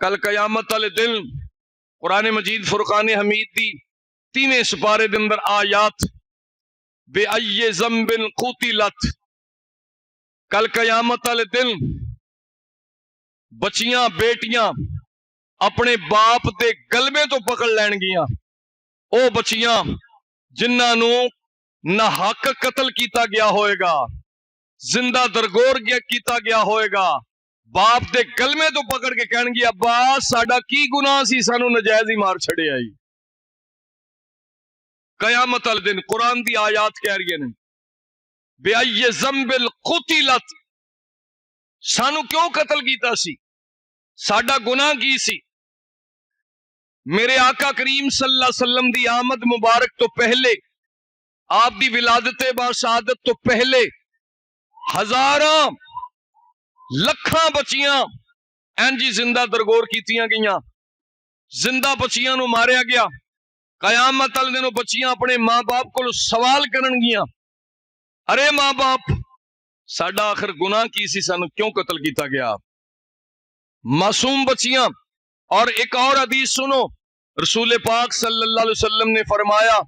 कल कयामत वाले दिन कुरान मजीद फुरकान हमीद दी 3वें सिपारे दे अंदर आयात बे अय्ये ज़म्बिन कुतिलत। कल कयामत वाले दिन बच्चियां बेटियां अपने बाप दे गलबे तो पकड़ लैणगियां। ओ बच्चियां जिन्हां ना हक कतल किया गया होएगा, जिंदा दरगोर किया गया होएगा, बाप दे गलमे तो पकड़ के कहणगी अब्बा साडा की गुनाह सी, सानू नजायज ही मार छड़े आई। कयामत वाले दिन कुरान दी आयात कह रही ने बेअय्ये ज़म्बिल कुतिलत, सानू क्यों कतल किया सी, साडा गुनाह की सी। मेरे आका करीम सल्लल्लाहु अलैहि वसल्लम दी आमद मुबारक तो पहले, आप दी विलादत बाशहादत तो पहले हजारां लखां बच्चियां इंजी जिंदा दरगोर कीतियां गईयां, जिंदा बच्चियां नू मारिया गया। कयामत वाले दिन बच्चियां अपने मां बाप को सवाल करनगियां, अरे मां बाप साडा आखिर गुनाह की सी, सानू क्यों कतल किया गया। मासूम बच्चियां। और एक और हदीस सुनो, रसूल पाक सल्लल्लाहु अलैहि वसल्लम ने फरमाया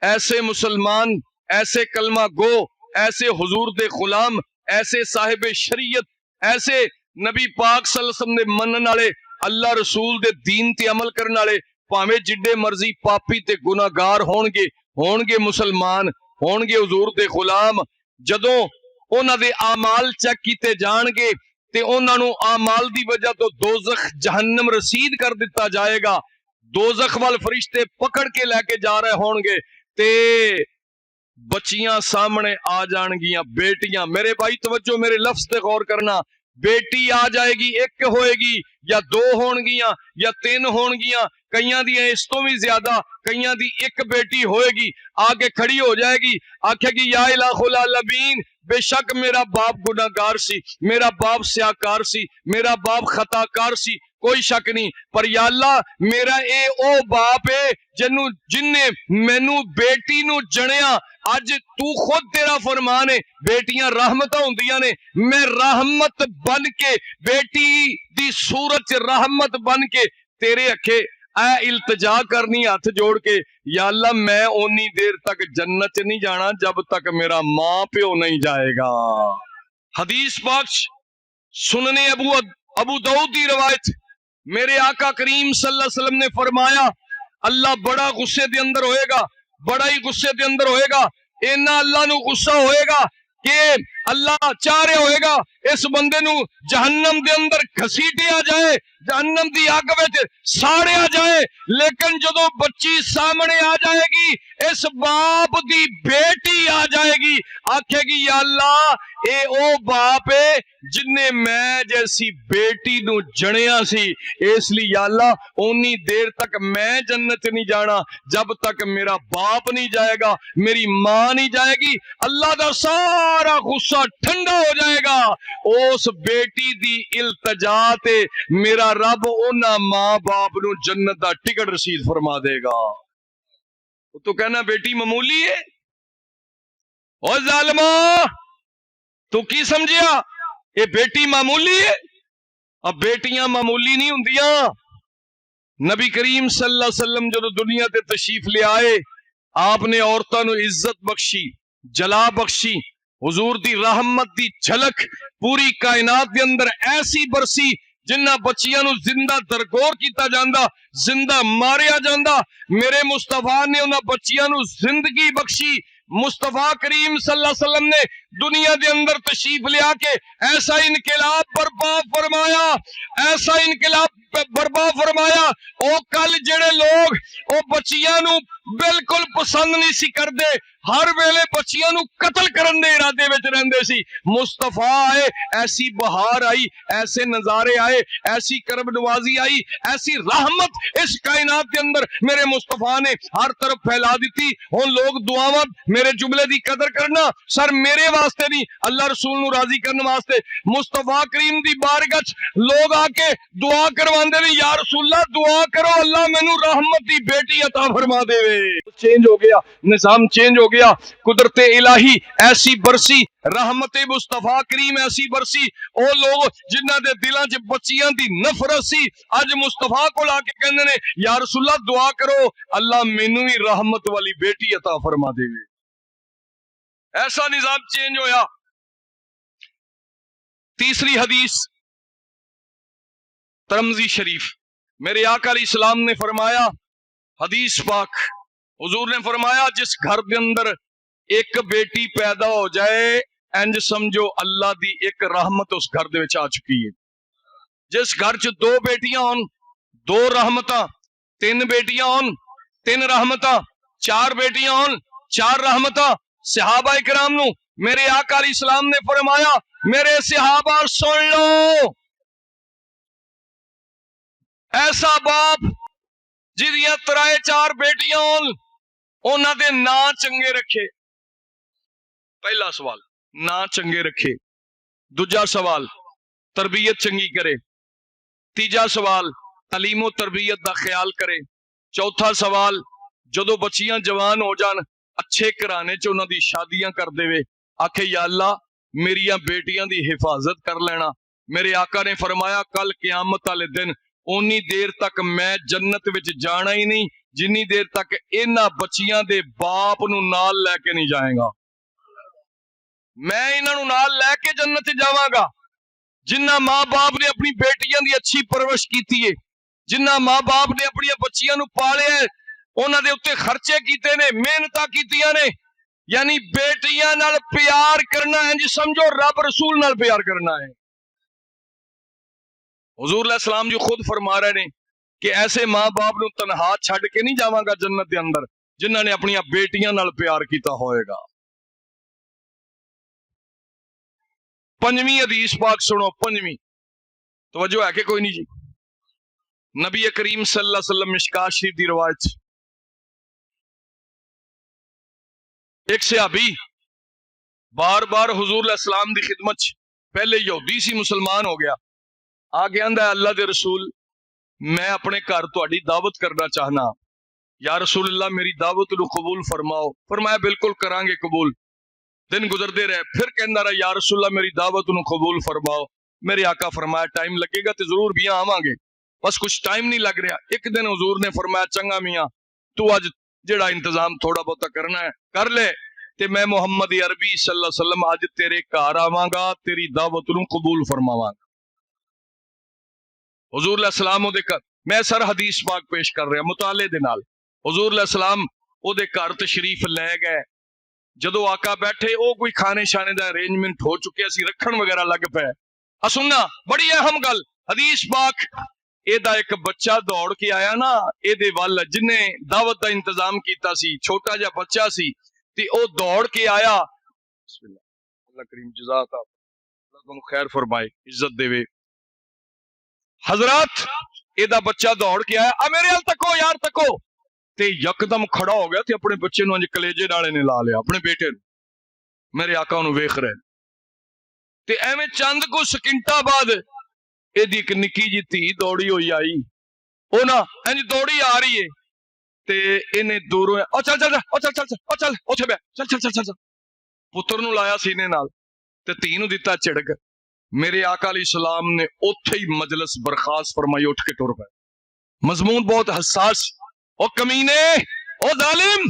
ऐसे मुसलमान, ऐसे कलमा गो, ऐसे हुजूर दे गुलाम, ऐसे साहिब शरीयत, ऐसे नबी पाक सल्लल्लाहु अलैहि वसल्लम दे मनन वाले, अल्लाह रसूल दे दीन ते अमल करने वाले, भावें जिड्डे मर्जी पापी ते गुनाहगार होणगे मुसलमान, होणगे हुजूर दे गुलाम, जदों उन्हां दे आमाल चेक कीते जाणगे ते उन्हां नू आमाल दी वजह तो दोजख जहन्नम रसीद कर दिता जाएगा। दोजख वाल फरिश्ते पकड़ के लेके जा रहे होंगे ते बच्चियां सामने आ जाएंगियां, बेटियां। मेरे भाई तवज्जो, मेरे लफ्ज पे गौर करना, बेटी आ जाएगी, एक होएगी या दो होणगियां या तीन होणगियां, कईयां दी इस तो भी ज्यादा, कईयां दी एक बेटी होएगी, आके खड़ी हो जाएगी, आखेगी या इलाहुल आलमीन, बेशक मेरा बाप गुनाहगार सी, मेरा बाप स्याकार सी, मेरा बाप खताकार सी, कोई शक नहीं, पर या अल्लाह मेरा ए ओ बाप है जिन्ने मैनू बेटी नू जणिया। अज तू खुद तेरा फरमान है बेटियां रहमत होंदियां ने, मैं रहमत बन के, बेटी दी सूरत च रहमत बन के तेरे अखे ऐ इल्तजा करनी हाथ जोड़ के, या अल्लाह मैं उन्नी देर तक जन्नत च नहीं जाना जब तक मेरा मां प्यो नहीं जाएगा। हदीस पाक सुनने अबू दाऊद दी रवायत, मेरे आका करीम सल्लल्लाहु अलैहि वसल्लम ने फरमाया अल्लाह बड़ा गुस्से दे अंदर होएगा, बड़ा ही गुस्से दे अंदर होएगा। इन्ना अल्लाह नू गुस्सा होएगा कि अल्लाह चाह रहा होएगा इस बंदे नू जहन्नम दे अंदर घसीटिया जाए, जहन्नम दी अग विच साड़िया जाए, लेकिन जदों बच्ची सामने आ जाएगी, इस बाप दी बेटी आ जाएगी, आखेगी या अल्लाह ए ओ बाप है जिन्ने मैं जैसी बेटी नू जणिया सी, इसलिए या अल्लाह उन्नी देर तक मैं जन्नत नहीं जाना जब तक मेरा बाप नहीं जाएगा, मेरी मां नहीं जाएगी। अल्लाह दा सारा गुस्सा ठंडा हो जाएगा, उस बेटी दी इल्तजा ते मेरा रब उन्हां मां बाप नू जन्नत दा टिकट रसीद फरमा देगा। तो कहना बेटी मामूली है, ओ जालिमा तू की समझिया ये बेटी मामूली है। अब बेटियां मामूली नहीं हुंदियां। नबी करीम सल्लल्लाहु अलैहि वसल्लम जो दुनिया ते तशरीफ ले आए, आपने औरतां नू इज्जत बख्शी, जला बख्शी, हुजूर दी रहमत दी झलक पूरी कायनात दे अंदर ऐसी बरसी जिन्ना बच्चियां नू जिंदा दरगोर किया जांदा, जिंदा मारिया जांदा। मेरे मुस्तफा ने उन्हां बच्चियां नू जिंदगी बख्शी। मुस्तफा करीम सल्लल्लाहु अलैहि वसल्लम ने दुनिया के अंदर तशरीफ ले आके ऐसा इनकलाब बर्पा फरमाया, ऐसा इनकलाब बर्पा फरमाया। ओ कल जेड़े लोग ओ बच्चियां नू बिल्कुल पसंद नहीं सी करदे, हर वेले बच्चियां नू कतल करन दे इरादे विच रहिंदे सी, मुस्तफा आए, ऐसी बहार आई, ऐसे नजारे आए, ऐसी करब नवाजी आई, ऐसी रहमत इस कायनात के अंदर मेरे मुस्तफा ने हर तरफ फैला दी। हुण लोग दुआवां मेरे जुमले दी कदर करना, सर मेरे वास्ते नहीं, अल्लाह रसूल नू राजी करने वास्ते। मुस्तफा करीम दी बारगाह लोग आके दुआ करवा फरमाते ने या रसूलल्लाह दुआ करो अल्लाह मैनू रहमत दी बेटी अता फरमा देवे। चेंज हो गया, निजाम चेंज हो गया। कुदरत इलाही ऐसी बरसी, रहमत मुस्तफा करीम ऐसी बरसी, ओ लोग जिन्हां दे दिलां च बच्चियां दी नफरत सी अज मुस्तफा को आके कहंदे ने या रसूलल्लाह दुआ करो अल्लाह मैनू भी रहमत वाली बेटी अता फरमा देवे। ऐसा निजाम चेंज होया। तीसरी हदीस तिरमिज़ी शरीफ, मेरे आका अलैहिस्सलाम ने फरमाया, हदीस पाक हुजूर ने फरमाया जिस घर के अंदर एक बेटी पैदा हो जाए इंज समझो अल्लाह दी एक रहमत उस घर दे विच आ चुकी है। जिस घर च दो बेटियां होन दो रहमतां, तीन बेटियां होन तीन रहमतां, चार बेटियां होन चार रहमतां। सहाबा इकराम नू मेरे आका अलैहिस्सलाम ने फरमाया मेरे सहाबा सुन लो, ऐसा बाप जिदियां त्राए चार बेटियां होन उन्हां दे नां चंगे रखे। पहला सवाल नां चंगे रखे, दूजा सवाल तरबियत चंगी करे, तीजा सवाल तालीमो तरबियत दा ख्याल करे, चौथा सवाल जदों बच्चियां जवान हो जान अच्छे घराने च उन्हां दी शादियां कर देवे, आखे या अल्लाह मेरियां बेटियां दी हिफाजत कर लेना। मेरे आका ने फरमाया कल क़यामत वाले दिन उन्नी देर तक मैं जन्नत विच जाना ही नहीं जिन्नी देर तक इन्हां बच्चियां दे बाप नू नाल लैके नहीं जाएगा। मैं इन्हां नू नाल लैके जन्नत जावांगा। जिन्ना मां बाप ने अपनी बेटियां दी अच्छी परवरिश कीती है, जिन्ना मां बाप ने अपनी बच्चियां नू पालिया है, उन्हां दे उत्ते खर्चे कीते ने, मेहनतां कीतियां ने, यानी बेटियां नाल प्यार करना है जी समझो रब रसूल नाल प्यार करना है। हुजूर अलैहिस्सलाम जी खुद फरमा रहे ने कि ऐसे मां बाप नू तनहा छड़ के नहीं जावांगा जन्नत दे अंदर जिन्हां ने अपनी बेटियां नाल प्यार कीता होएगा। पंजवीं हदीस पाक सुनो, पंजवीं तवज्जो है कि कोई नहीं जी। नबी करीम सल्लल्लाहु अलैहि वसल्लम मिशकात शरीफ दी रिवायत एक सहाबी बार बार हुजूर अलैहिस्सलाम दी खिदमत पहले यहूदी सी मुसलमान हो गया, आगे आंदा अल्लाह दे रसूल मैं अपने घर तुहाडी दावत करना चाहना, या रसूल अल्लाह मेरी दावत नू कबूल फरमाओ। फरमाया बिल्कुल करांगे कबूल। दिन गुजरते रहे, फिर कहना रहा या रसूल अल्लाह मेरी दावत नू कबूल फरमाओ। मेरे आका फरमाया टाइम लगेगा तो जरूर भी आवांगे, बस कुछ टाइम नहीं लग रहा। एक दिन हुजूर ने फरमाया चंगा मियां तू अज जेड़ा इंतजाम थोड़ा बहुत करना है कर ले, ते मैं मुहम्मद अरबी सल्लल्लाहु अलैहि वसल्लम अज तेरे घर आवांगा, तेरी दावत नू कबूल फरमावांगा। हुजूर अलैहिस्सलाम ओदे घर, मैं सर हदीस पाक पेश कर रहा मुताले दे नाल। हुजूर अलैहिस्सलाम ओदे घर तशरीफ लै गए। जदों आका बैठे ओ कोई खाने शाने दा अरेंजमेंट हो चुके सी, रखन वगैरह लग पे। सुनना बड़ी अहम गल, हदीस पाक एदा एक बच्चा दौड़ के आया ना एदे वल, जिन्हें दावत का इंतजाम कीता सी, छोटा जा बच्चा सी ते ओ दौड़ के आया। अल्लाह करीम जज़ात तुम खैर फरमाए, इज्जत देवे। हजरत एदा बच्चा दौड़ के आया, आ मेरे हल तको यार तको, ते यकदम खड़ा हो गया ते अपने बच्चे नूं कलेजे नाले ने ला लिया, अपने बेटे नूं। मेरे आका नूं वेख रहे ते एवें चंद को सकिंटा बाद एदी एक निक्की जी धी दौड़ी हुई आई, ओ ना इंज दौड़ी आ रही है ते इन्हें दूरों ओ चल चल ओ चल चल ओ चल उथे बैठ चल चल चल चल। पुत्र नूं लाया सीने नाल ते धी नूं दिता झिड़क। मेरे आका अलैहिस्सलाम ने उथे ही मजलिस बर्खास्त फरमाई, उठ के टुर पे। मजमून बहुत हसास। ओ कमीने, ओ जालिम,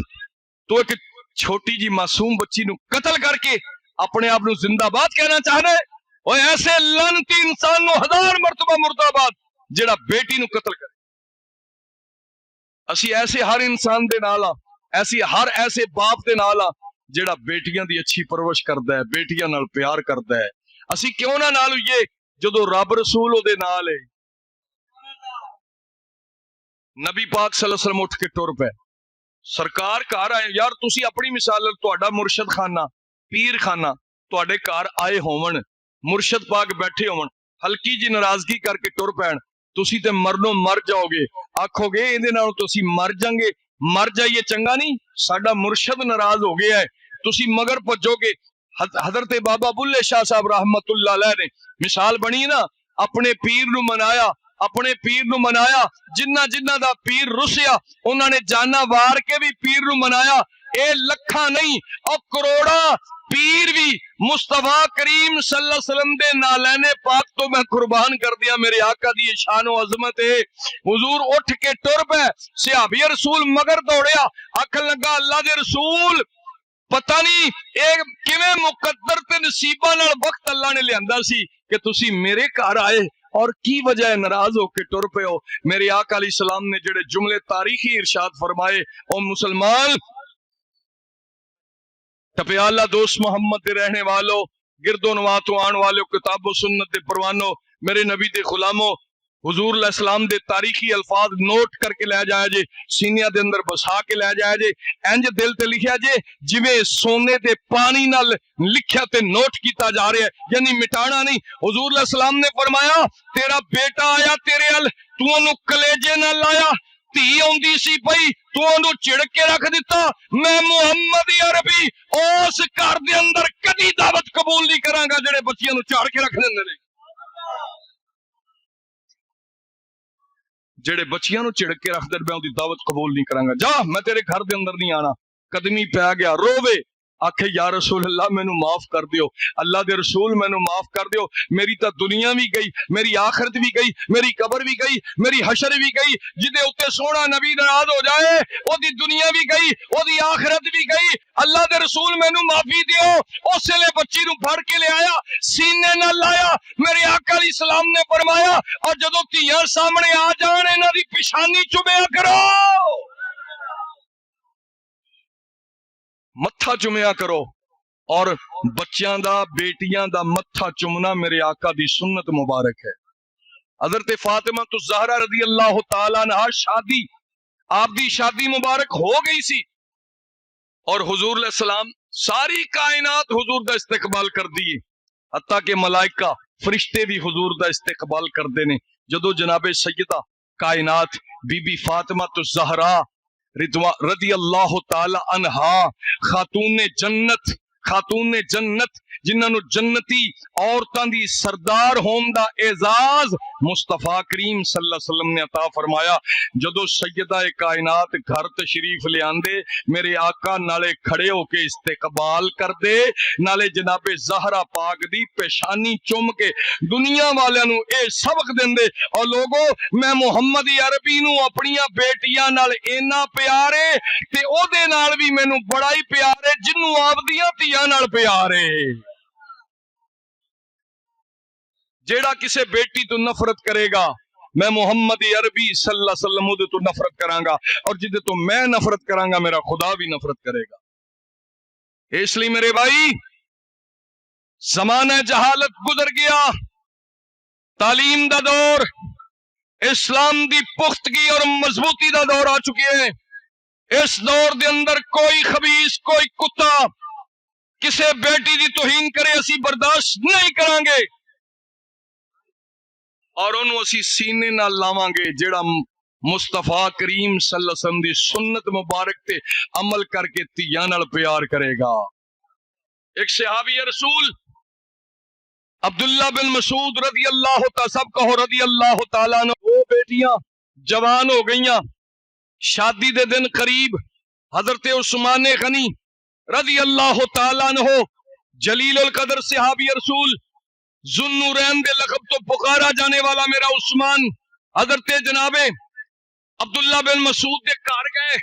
तू एक छोटी जी मासूम बच्ची नूं कत्ल करके अपने आप नूं जिंदाबाद कहना चाहना है? और ऐसे लानती इंसान नूं 1000 मरतबा मुर्दाबाद जेड़ा बेटी नूं कत्ल करे। असी ऐसे हर इंसान दे नाल आ, ऐसी हर ऐसे बाप दे नाल आ जेड़ा बेटियां दी अच्छी परवरिश करदा है, बेटियां नाल प्यार करदा है। असी क्यों ना नाल होइए जदों रब रसूल ओदे नाल है। नबी पाक सल्लल्लाहु अलैहि वसल्लम उठ के टुर पे। सरकार घर आए, यार तुसी अपनी मिसाल तुहाडा मुर्शद खाना पीर खाना तुहाडे घर आए होवन, मुर्शद पाक बैठे होवन, हल्की जी नाराजगी करके टुर पैण, तुसी ते मरनो मर जाओगे। आखोगे इहदे नाल तुसी मर जांगे, मर जाइए चंगा नहीं, साडा मुर्शद नाराज हो गया है, तुसी मगर भजोगे। हजरत बाबा बुल्ले शाह साहब रहमतुल्लाह अलैह ने मिसाल बनी ना, अपने पीर नूं मनाया, अपने पीर नू मनाया। जिन्ना जिन्ना दा पीर रुसिया उन्होंने जाना वार के भी पीर नू मनाया। ए लखा नहीं और करोड़ा पीर भी मुस्तफा करीम सल्लल्लाहु अलैहि वसल्लम दे नालैने पाक तो मैं कुर्बान कर दिया। मेरे आका दी शान व अजमत है। हुजूर उठ के टुर पे, सहाबी रसूल मगर दौड़िया, आखन लगा अल्लाह दे रसूल पता नहीं एक किवें मुकद्दर ते नसीबा नाल वक्त अल्लाह ने लियांदा सी कि तुसी मेरे घर आए और की वजह है नाराज होके टुर पे हो। मेरे आका अलैहि सलाम ने जेड़े जुमले तारीखी इरशाद फरमाए, ओ मुसलमान टपियाला दोस्त मोहम्मद दे रहने वालों, गिरदो नवा तो आने वालों, किताबो सुन्नत दे परवानो, मेरे नबी दे गुलामो, हुजूर अलैहि सलाम दे तारीखी अल्फाज नोट करके लै जाया जे, सीनिया दे अंदर बसा के लै जाया जे, इंज दिल ते लिखिया जे जिवें सोने दे पानी नाल लिखिया ते नोट किया जा रहा है, यानी मिटाना नहीं। हुजूर अलैहि सलाम ने फरमाया तेरा बेटा आया तेरे अल, तू ओनू कलेजे नाल लाया, धी आउंदी सी पई तू ओनू चिड़क के रख दिता। मैं मुहम्मद अरबी उस घर दे अंदर कदी दावत कबूल नहीं करांगा जेड़े बच्चियां नू झाड़ के रख दिंदे ने, जेड़े बच्चियां नू चिड़क के रख दे, मैं उनकी दावत कबूल नहीं करांगा। जा मैं तेरे घर दे अंदर नहीं आना। कदमी पै गया, रोवे, आखे या रसूल अल्लाह मैनू माफ कर दियो, अल्लाह दे रसूल मैनू माफ कर दियो, मेरी तो दुनिया भी गई, मेरी आखिरत भी गई, मेरी कबर भी गई, मेरी हशर भी गई। जिदे उत्ते सोहना नबी नाराज हो जाए ओदी दुनिया भी गई, ओदी आखिरत भी गई। अल्लाह दे रसूल मैनू माफी दियो। उस वेले बच्ची नू फड़ के ले आया, सीने नाल लाया। मेरे आका अलैहि सलाम ने फरमाया और जदों धीयां सामने आ जाण इन्हां दी पिशानी चुमिया करो, मत्था चुमिया करो। और बच्चियां दा बेटियां दा मत्था चुमना मेरे आका दी सुन्नत मुबारक है। हजरत फातिमा तो ज़हरा रज़ी अल्लाह तआला अन्हा शादी, आप दी शादी मुबारक हो गई सी और हुजूर अलैहि सलाम सारी कायनात हुजूर दा इस्तकबाल कर दी, हत्ता के मलाइका फरिश्ते भी हुजूर दा इस्तकबाल करते ने। जदों जनाबे सैयदा कायनात बीबी फातिमा तो ज़हरा रज़ी अल्लाह तआला अन्हा खातून जन्नत जिन्होंने जन्नती औरतां दी सरदार होने दा एजाज मुस्तफा करीम सल्लल्लाहु अलैहि वसल्लम ने अता फरमाया। जदों सैयदा कायनात घर तशरीफ ले आंदे, मेरे आका नाले खड़े होके इस्तेकबाल करदे, नाले जनाबे ज़हरा पाक दी पेशानी चुम के दुनिया वालियां नू ए सबक देंदे, और लोगो मैं मुहम्मद अरबी नू अपनियां बेटियां नाल इन्ना प्यार है ते ओदे नाल भी मैनू बड़ा ही प्यार है जिन्नू आप दियां धीयां नाल प्यार है। जेड़ा किसे बेटी तो नफरत करेगा, मैं मुहम्मद अरबी सल्लल्लाहु अलैहि वसल्लम उहदे तो नफरत करांगा, और जिदे तो मैं नफरत करांगा मेरा खुदा भी नफरत करेगा। इसलिए मेरे भाई ज़माना जहालत गुजर गया, तालीम दा दौर, इस्लाम दी पुख्तगी और मजबूती दा दौर आ चुके हैं। इस दौर दे अंदर कोई खबीस, कोई कुत्ता किसे बेटी दी तौहीन करे असी बर्दाश्त नहीं करांगे, और उन्होंने असी सीने नाल लावांगे जेड़ा मुस्तफा करीम सल्लल्लाहु अलैहि वसल्लम दी सुन्नत मुबारक ते अमल करके धीयां नाल प्यार करेगा। एक सहाबी रसूल अब्दुल्ला बिन मसूद रज़ी अल्लाह तआला अन्हु, वो बेटियां जवान हो गईयां, शादी दे दिन करीब, हजरत उस्मान गनी रज़ी अल्लाह तआला अन्हु जलीलुल कदर सहाबी रसूल, जुन्नूरैन दे लक़ब तो पुकारा जाने वाला मेरा उस्मान, हजरत जनाबे अब्दुल्ला बिन मसूद दे घर गए।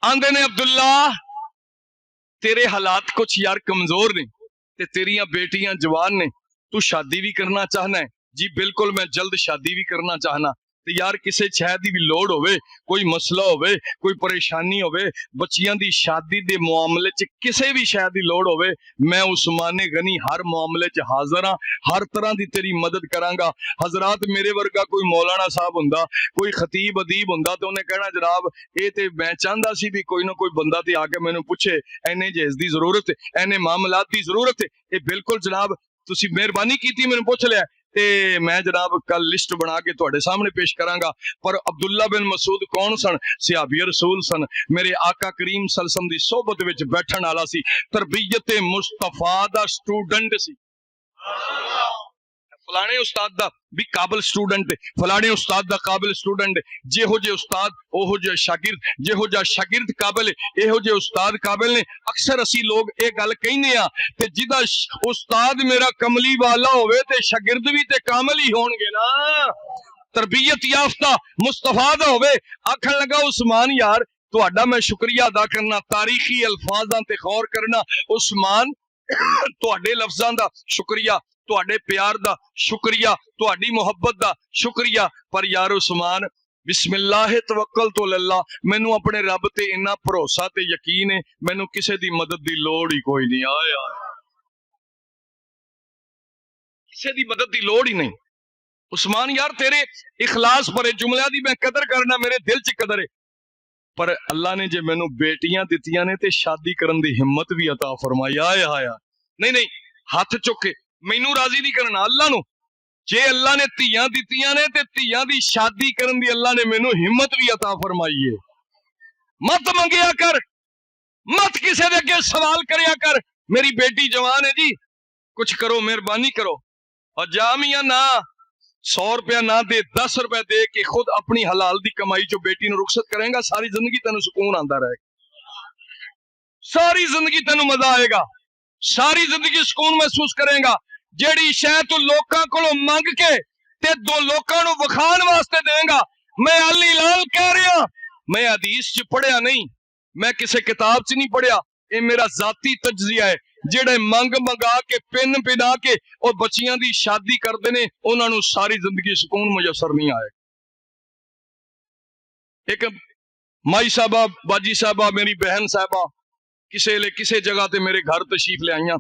आंदे ने अब्दुल्ला तेरे हालात कुछ यार कमजोर ने ते तेरियां बेटियां जवान ने, तू शादी भी करना चाहना है? जी बिल्कुल मैं जल्द शादी भी करना चाहना। तो यार किसी शहर की भी लोड़ होवे, कोई मसला होवे, कोई परेशानी होवे, बच्चियां दी शादी दे मामले च किसी भी शहर की लोड़ होवे, मैं उस्मान गनी हर मामले च हाजिर हाँ, हर तरह की तेरी मदद करांगा। हजरात मेरे वर्गा कोई मौलाना साहब हुंदा, कोई खतीब अदीब हुंदा तो उन्हें कहना जनाब ये तो मैं चाहता सी भी कोई ना कोई बंदा ते आके मैनू पूछे इन्ने जहेज की जरूरत है, इन्ने मामलात की जरूरत है। ये बिल्कुल जनाब तुसी मेहरबानी की मैनू पूछ लिया ते मैं जनाब कल लिस्ट बना के तुहाडे सामने पेश करांगा। पर अब्दुल्ला बिन मसूद कौन सन? सहाबी रसूल सन, मेरे आका करीम सल्लल्लाहु अलैहि वसल्लम दी सोबत विच बैठण वाला सी, तरबियत मुस्तफा दा स्टूडेंट सी। फलाने उस्ताद दा भी काबिल स्टूडेंट, फलाने उस्ताद दा काबिल स्टूडेंट, जेहो जे उस्ताद ओहो जे शागिर्द, जेहो जा शागिर्द काबिल एहो जे उस्ताद काबिल ने। अक्सर असी लोग ये गल कहने आ ते जिदा उस्ताद मेरा कमली वाला होवे ते शागिर्द भी ते कामिल ही होणगे ना, तरबियत याफ्ता मुस्तफा दा होवे। आखन लगा उस्मान यार तुहाडा मैं शुक्रिया अदा करना, तारीखी अल्फाजां ते गौर करना। उस्मान तुहाडे लफ्जां दा शुक्रिया, तुहाडे प्यार दा शुक्रिया, तुहाडी मुहब्बत दा शुक्रिया, पर यार उस्मान बिस्मिल्लाह तवक्कलतु अल्लाह, मैनू अपने रब ते इन्ना भरोसा ते यकीन है, मैनू किसे दी मदद दी लोड़ ही कोई नहीं। आया किसे दी मदद दी लोड़ ही नहीं। उस्मान यार तेरे इखलास भरे जुमलियां दी मैं कदर करना, मेरे दिल च कदर है, पर अल्लाह ने जे मैनू बेटियां दित्तियां ने ते शादी करन दी हिम्मत भी अता फरमाई। आया नहीं नहीं, हाथ चुक के मैनू राजी नहीं करना अल्लाह नू। जे अल्लाह ने धियां दित्तियां ने ते धियां दी शादी करन दी अल्लाह ने मैनू हिम्मत भी अता फरमाई है। मत मंगिया कर, मत किसे दे अगे सवाल करया कर, मेरी बेटी जवान है जी कुछ करो, मेहरबानी करो। और जा मियां ना 100 रुपया ना दे, 10 रुपए दे के खुद अपनी हलाल दी कमाई चो बेटी नू रुखसत करेगा, सारी जिंदगी तेन सुकून आंदा रहेगा, सारी जिंदगी तेन मजा आएगा, सारी जिंदगी सुकून महसूस करेगा। जेड़ी शै तू लोकां कोलों मंग के ते दो लोकां नू विखाण वास्ते देगा, मैं अली लाल कह रहा, मैं हदीस च पढ़िया नहीं, मैं किसी किताब च नहीं पढ़िया, ये मेरा जाती तज्जिया है। जेड़े मंग मंगा के पिन पिना के और बच्चियां दी शादी करते ने, उन्हां नू सारी जिंदगी सुकून मुयसर नहीं आए। एक माई साहबा, बाजी साहबा, मेरी बहन साहबा किसे जगह ते मेरे घर तशरीफ ले आईयां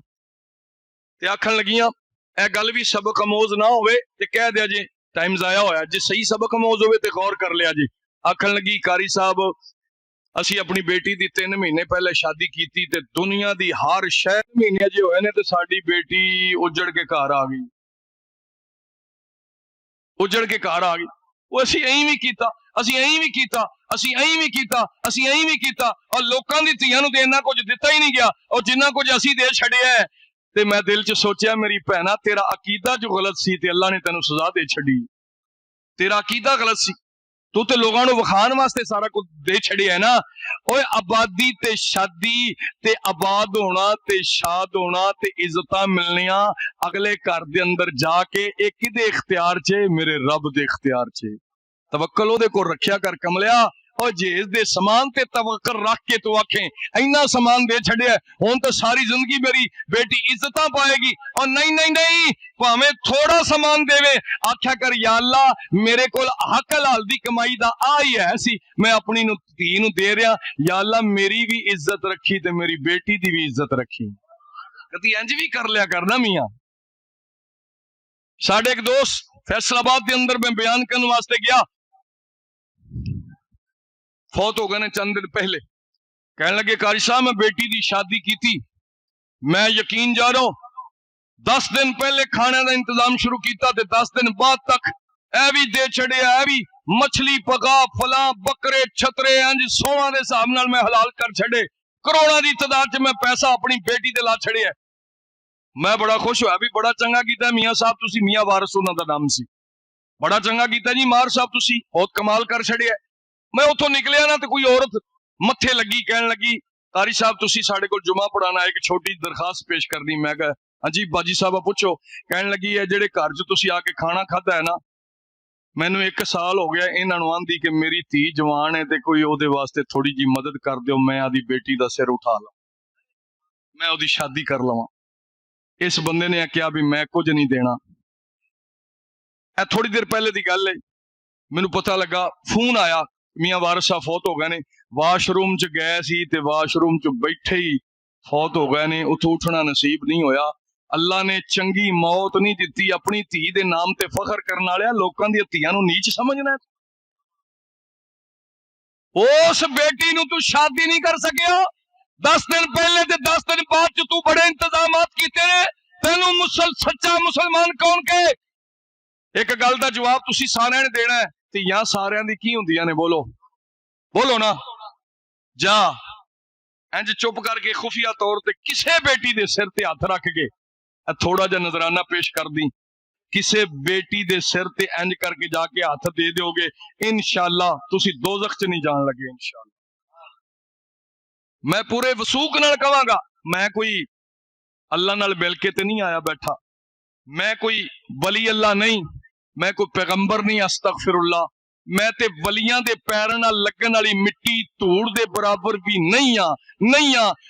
ते आखन लगियां ए गल भी सबक अमोज ना होवे ते कह दिया जी टाइम जाया होया, जे सही सबक अमोज होवे ते गौर कर लिया जी। आखन लगी कारी साहब असी अपनी बेटी दी 3 महीने पहले शादी की ते दुनिया दी हर शहर महीने जे होए ने ते साडी बेटी उजड़ के घर आ गई, उजड़ के घर आ गई। वो असी ऐं भी कीता, असी ऐं भी कीता, असी ऐं भी कीता, असी ऐं भी कीता, और लोकां दी धीआं नूं ते इन्ना कुछ दिता ही नहीं गया, और जिन्ना कुछ असी दे छड़िया है। ते मैं दिल च सोचा मेरी भैना तेरा अकीदा जो गलत सी ते अल्लाह ने तेनू सजा दे छड़ी, तेरा अकीदा गलत सी, तू ते लोगों नू विखाण वास्ते सारा कुछ दे छड़िया है ना। ओए आबादी ते शादी ते आबाद होना ते शाद होना ते इज्जतां मिलनियां अगले घर दे अंदर जाके एक किदे इख्तियार च, मेरे रब दे इख्तियार च। तवक्कल ओदे कोल रखिया कर कमलिया, और जेज दे समान ते तवक्कल रख के तू आखें इन्ना समान दे छड़िया हुण तो सारी जिंदगी मेरी बेटी इज्जतां पाएगी। और नहीं नहीं नहीं, भावें थोड़ा समान देवे, आख्या कर या अल्लाह मेरे कोल हक हलाल दी कमाई दा आ ही है सी, मैं अपनी धी नू दे रहा, या अल्लाह मेरी भी इज्जत रखी ते मेरी बेटी दी भी इज्जत रखी। कदी इंज भी कर लिया करना मियां। साडे एक दोस्त फैसलाबाद के अंदर मैं बयान करने वास्ते गया, फौत हो गए ने चंद दिन पहले। कहने लगे कारी साहब मैं बेटी दी शादी की थी, मैं यकीन जा रहा हूं 10 दिन पहले खाने का इंतजाम शुरू किया, 10 दिन बाद तक ए भी दे छड़े, ए भी मछली पका फला बकरे छतरे अंज 100 के हिसाब नाल मैं हलाल कर छड़े, करोड़ों की तादाद च मैं पैसा अपनी बेटी दे ला छड़े है। मैं बड़ा खुश होया, भी बड़ा चंगा किया मियाँ साहब तुसी, मियाँ वारिस उन्हां दा नाम सी, बड़ा चंगा किया जी मार साहब तुसी, बहुत कमाल कर छड़े है। मैं उतों निकलिया ना तो कोई औरत मथे लगी, कहन लगी कारी साहब तुसी साडे कोल जुमा पढ़ाना, एक छोटी दरखास्त पेश करनी। मैं कहा हाँ जी बाजी साहब पूछो। कहन लगी है जेड़े घर च तुसी आके खाना खादा है ना, मैनू 1 साल हो गया इन्हां नूं आंदी कि मेरी धी जवान है ते कोई ओदे वास्ते थोड़ी जी मदद कर दिओ, मैं आदी बेटी दा सिर उठा लवां, मैं ओदी शादी कर लवां। इस बंदे ने आख्या भी मैं कुछ नहीं देना। थोड़ी देर पहले दी गल है, मैनू पता लगा फोन आया मियाँ वारिस साहब फौत हो गए ने, वाशरूम च गए सी ते वाशरूम च बैठे ही फौत हो गए ने, उठो उठना नसीब नहीं होया। अल्लाह ने चंगी मौत नहीं दिती, अपनी धी दे नाम ते फखर करने वाले लोकां दी धीआं नूं नीच समझना है। उस बेटी नूं तू शादी नहीं कर सकिया, 10 दिन पहले ते 10 दिन बाद च तू बड़े इंतजामात कीते ने, तेनू सच्चा मुसलमान कौन कहे? एक गल दा जवाब तुसी सारियां ने देना है, ਧੀਆਂ सारियां दी की हुंदियां ने, बोलो बोलो ना। जा इंज चुप करके खुफिया तौर ते किसे बेटी दे सिर ते हथ रख के थोड़ा जा नजराना पेश कर दी, किसे बेटी दे सिर ते इंज करके जाके हाथ दे दोगे, इंशाअल्लाह तुसी दोज़ख च नहीं जान लगे। इंशाअल्लाह मैं पूरे वसूक नाल कहांगा, मैं कोई अल्लाह नाल मिल के ते नहीं आया बैठा, मैं कोई वली अल्लाह नहीं, मैं कोई पैगंबर नहीं, अस्तगफिरुल्लाह, मैं ते वलियां दे पैरां नाल लगन वाली मिट्टी धूड़ दे बराबर भी नहीं आ।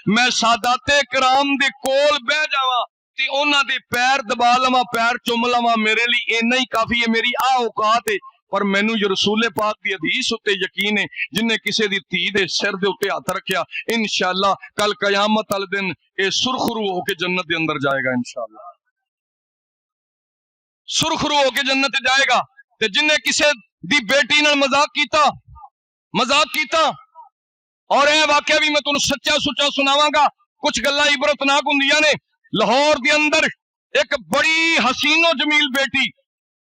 मैं सादाते कराम दे कोल बह जावां ते उन्हां दे पैर दबा लवां, पैर चुम लवां, मेरे लिए इन्ना ही काफी है, मेरी आ औकात है। पर मैनू जो रसूले पाक दी हदीस उत्ते यकीन है, जिन्हें किसी दी धी दे सिर दे उत्ते हाथ रखिया, इंशाअल्लाह कल कयामत वाले दिन ये सुरखरू होके जन्नत दे अंदर जाएगा। इंशाअल्लाह सुरखरू होके जन्नत जाएगा। ते जिन्हें किसी दी बेटी नाल मजाक कीता और यह वाकया भी मैं तुहानू सच्चा सुच्चा सुनावांगा, कुछ गल्लां इबरतनाक हुंदियां ने। लाहौर दे अंदर एक बड़ी हसीनो जमील बेटी,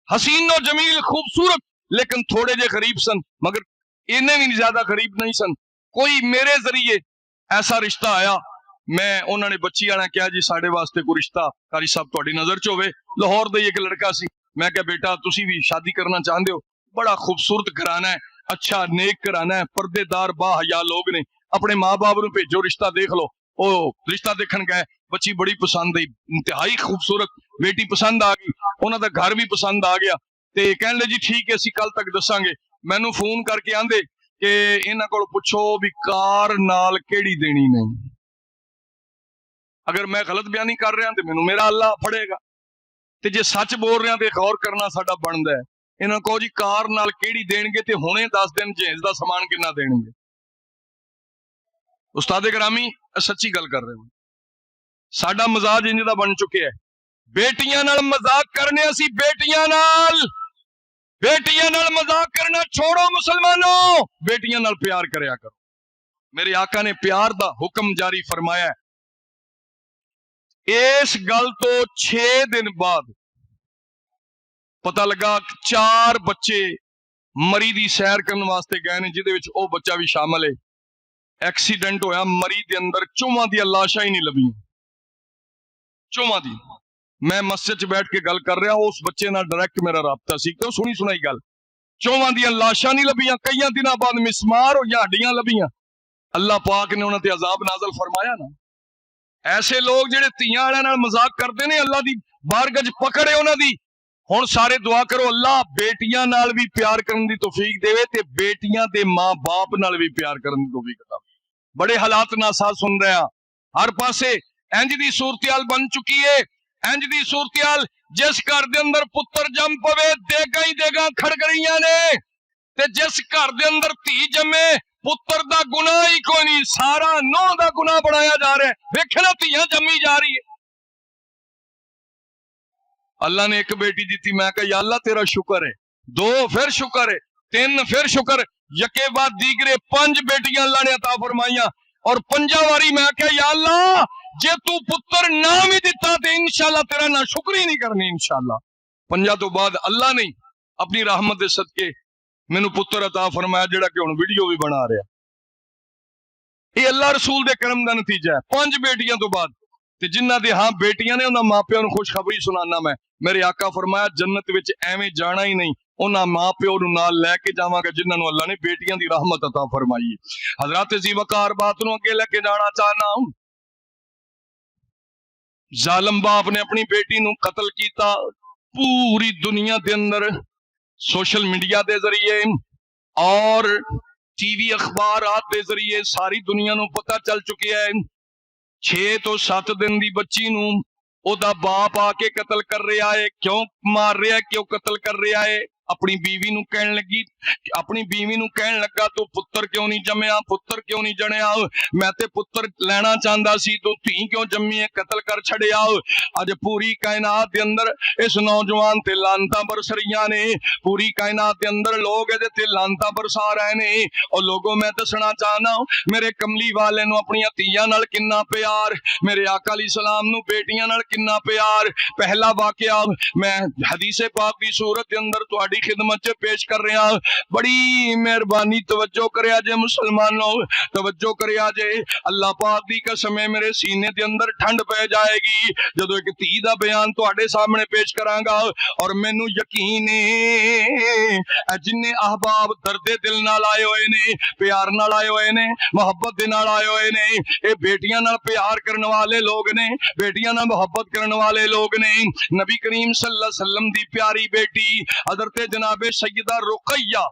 हसीनो जमील खूबसूरत, लेकिन थोड़े जे गरीब सन, मगर इन्ने भी ज्यादा गरीब नहीं सन। कोई मेरे जरिए ऐसा रिश्ता आया, मैं उन्होंने बच्ची वाला कहा जी साढ़े वास्ते कोई रिश्ता कारी साहब तुहाडी नजर च होवे। लाहौर दे एक लड़का सी, मैं क्या बेटा तुसी भी शादी करना चाहते हो, बड़ा खूबसूरत घराना है, अच्छा नेक घराना है, पर्देदार बाहया लोग ने, अपने माँ बाप नूं भेजो रिश्ता देख लो। ओ रिश्ता देखन गए, बच्ची बड़ी पसंद आई, इंतहाई खूबसूरत बेटी पसंद आ गई, उन्हां दा घर भी पसंद आ गया। ते कहण लगे जी ठीक है, असीं कल तक दसांगे। मैनू फोन करके आंदे कि इन्हां कोल पुछो भी कार नाल केड़ी देनी नहीं। अगर मैं गलत बयानी कर रहा तो मैनू मेरा अल्लाह फड़ेगा, ते जे सच बोल रहा तो गौर करना साडा बनदा है। इन्हां कहो जी कार नाल केड़ी देणगे ते हुणे 10 दिन जहेज दा समान किन्ना देणगे। उस्ताद गिरामी सच्ची गल कर रहे हो, साडा मजाज इंज दा बन चुके है, बेटियां नाल मजाक करने, असी बेटियां नाल मजाक करना छोड़ो मुसलमानों, बेटियां नाल प्यार करया करो। मेरे आका ने प्यार दा हुक्म जारी फरमाया। इस गल तो 6 दिन बाद पता लगा 4 बच्चे मरी दी सैर करने वास्ते गए ने, जिहदे विच ओ बच्चा भी शामिल है। एक्सीडेंट होया, मरी दे अंदर 4 दी लाशां ही नहीं लभी, 4 दी। मैं मस्जिद च बैठ के गल कर रहा, उस बच्चे नाल डायरेक्ट मेरा राबता सी, क्यों सुनी सुनाई गल, 4 दी लाशां नहीं लभियां, कई दिनों बाद मिसमार होइयां, हड्डियां लभियां। अल्लाह पाक ने उन्हां ते अजाब नाज़िल फरमाया ना। ऐसे लोग जिहड़े धीआं वालियां नाल मजाक करते ने, अल्लाह दी बारगाह च पकड़ है उन्हां दी। हुण सारे दुआ करो अल्लाह बेटियां नाल भी प्यार करने दी तौफीक देवे ते बेटियां दे मां बाप नाल भी प्यार करने दी तौफीक देवे। बड़े हालात नासाज सुन रहे हैं, हर पासे इंज दी सूरत बन चुकी है, इंज दी सूरत जिस घर दे अंदर पुत्र जम पवे देगा ही देगा खड़क रही ने, ते जिस घर दे अंदर धी जमे पुत्र दा गुनाह ही कोई नहीं, सारा नौं दा गुनाह बनाया जा रहा है। वेखे ना धीयां जमी जा रही है। अल्लाह ने एक बेटी दी, मैं कहा या अल्लाह तेरा शुक्र है, 2 फिर शुक्र है, 3 फिर शुक्र, यके बाद दीगरे 5 बेटियां अल्लाह ने अता फरमाइया। और 5 वारी मैं कहा या अल्लाह जे तू पुत्र ना भी दिता तो इंशाअल्लाह तेरा ना शुक्र ही नहीं करनी। इंशाअल्लाह 5 तो बाद अल्लाह ने अपनी रहमत दे सदके मैनू पुत्र अता फरमाया, जेड़ा कि हुण वीडियो भी बना रहा। ये अल्लाह रसूल दे करम दा नतीजा है। 5 बेटियां तो बाद ते जिन्हां दे हां बेटियां ने, उन्हां मां प्यो नूं खुशखबरी सुनाना मैं। मेरे आका फरमाया जन्नत विच एवें जाना ही नहीं, उन्हां मां प्यो नूं नाल लैके जावांगा जिन्हां नूं अल्लाह ने बेटियां दी रहमत अता फरमाई। हजरत जी वकार बात नूं अगे लेके जाना चाहना हूं। जालिम बाप ने अपनी बेटी नूं कतल कीता। पूरी दुनिया दे अंदर सोशल मीडिया दे जरिए और टीवी अखबारात दे जरिए सारी दुनिया नूं पता चल चुकिया है। 6 तो 7 दिन दी बच्ची नूं ओदा बाप आके कतल कर रहा है। क्यों मार रहा है, क्यों कतल कर रहा है? अपनी बीवी नूं कहण लगी, अपनी बीवी नूं कहण लगा तू पुत्र क्यों नहीं जमया, पुत्र क्यों नहीं जणिया, मैं ते पुत्र लेना चाहता सी, तू धी क्यों जमी है, कतल कर छड़िया। अज पूरी कायनात दे अंदर इस नौजवान ते लानतां बरस रहीआं ने, पूरी कायनात दे अंदर लोग इहदे ते लानतां बरसा रहे ने। और लोगों मैं दसना चाहना मेरे कमली वाले नूं अपनी धीआं नाल किन्ना प्यार, मेरे आका अलैहि सलाम नूं बेटियां नाल किन्ना प्यार। पहला वाकया मैं हदीसे पाक दी सूरत दे अंदर तुहाडी खिदमत च पेश कर रहा। बड़ी मेहरबानी तवज्जो करिया जे मुसलमानों, तवज्जो करिया जे। अल्लाह पाक दी कसम है मेरे सीने दे अंदर ठंड पै जाएगी जदों एक धी दा बयान तुहाडे सामने पेश करांगा। और मैनू यकीन है जिन्ने अहबाब दर्दे दिल नाल आए हुए ने, प्यार नाल आए हुए ने, मोहब्बत दे नाल आए हुए ने, ये बेटियां नाल प्यार करने वाले लोग ने, बेटियां नाल मोहब्बत करने वाले लोग ने। नबी करीम सल्लल्लाहु अलैहि वसल्लम दी प्यारी बेटी हजरत जनाबे सैयदा रुकैया,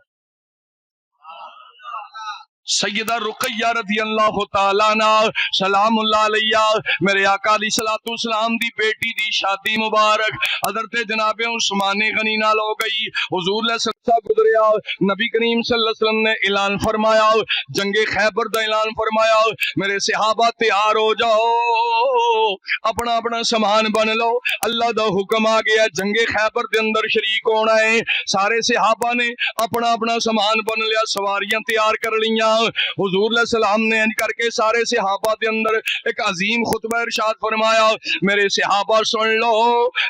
सैयदा रुकैया रज़ी अल्लाह तआला अन्हा सलामुल्लाह अलैहा, मेरे आका अलैहिस्सलातु वस्सलाम दी बेटी दी शादी मुबारक हजरत जनाबे उस्मान गनी नाल हो गई। हुजूर ने सच्चा गुजरिया, नबी करीम सल्लल्लाहु अलैहि वसल्लम ने ऐलान फरमाया, जंगे खैबर दा ऐलान फरमाया, मेरे सहाबा तैयार हो जाओ, अपना अपना सामान बन लो, अल्लाह दा हुक्म आ गया जंगे खैबर दे अंदर शरीक होना है। सारे सहाबा ने अपना अपना सामान बन लिया, सवारियां तैयार कर लिया। हुजूर सलाम ने इंज करके सारे सहाबा दे अंदर एक अजीम खुतबा इरशाद फरमाया, मेरे सहाबा सुन लो,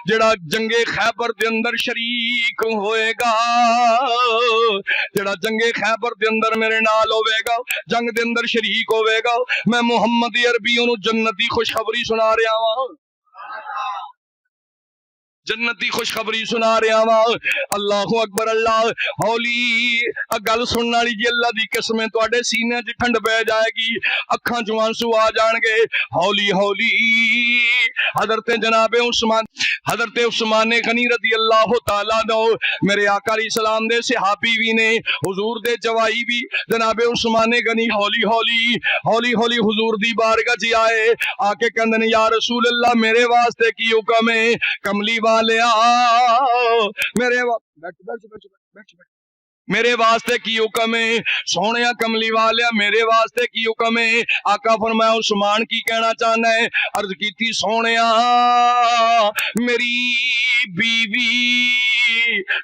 जेड़ा जंगे खैबर दे अंदर शरीक होएगा, जेड़ा जंगे खैबर दे अंदर मेरे नाल होवेगा, जंग दे अंदर शरीक होवेगा, मैं मुहम्मद अरबी ओनू जन्नत दी खुशखबरी सुना रहा वां, जन्नती खुशखबरी सुना रहा वा। अल्लाहु अकबर। अल्लाह हौली गल सुनने वाली जी, अल्लाह दी कसम है तुहाडे सीने च ठंड पै जाएगी, अखां चों आंसू आ जाणगे। हौली हौली हजरत जनाबे उस्मान, हजरत उस्मान गनी रज़ी अल्लाह तआला अन्हु, मेरे आका अलैहिस्सलाम दे सहाबी भी ने, हुजूर दे जवाई भी जनाबे उस्मान गनी हौली हौली हौली हौली हुजूर दी बारगाह च आए, आके कहंदे ने या रसूल अल्लाह मेरे वास्ते की हुक्म है, कमली वालिया मेरे वास्ते की हुक्म है, सोहणिया कमली वालिया मेरे वास्ते की हुक्म है। आका फरमाया उस्मान की कहना चाहना है? अर्ज की सोहणिया मेरी बीवी,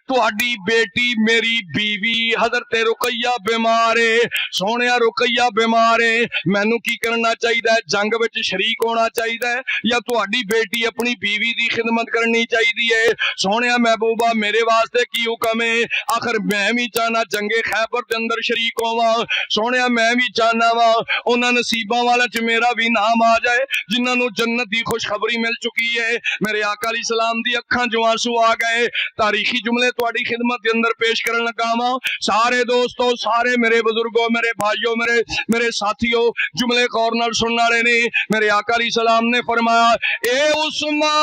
तुहाडी बेटी मेरी बीवी हजरत रुकैया बीमार है, सोहणिया रुकैया बीमार है, मैनू की करना चाहिए? जंग विच शरीक होना चाहिए या तुहाडी बेटी अपनी बीवी की खिदमत करनी चाहिए? सोहणिया महबूबा मेरे वास्ते की हुक्म है? आखिर मैं भी चाहना जंगे खैबर के अंदर शरीक होवां, सोहणिया मैं भी चाहना वा उन्हां नसीबां वाला च मेरा भी नाम आ जाए जिन्हां जन्नत की खुशखबरी मिल चुकी है। मेरे आका अलैहिस्सलाम दी अखां चों आंसू आ गए। तारीखी जुमले तुहाडी खिदमत के अंदर पेश करन लगा वां। सारे दोस्तों, सारे मेरे बुजुर्गों, मेरे भाइयों, मेरे साथियों, जुमले गौर नाल सुनने वाले ने। मेरे आका अलैहिस्सलाम ने फरमाया, ए उस्मान,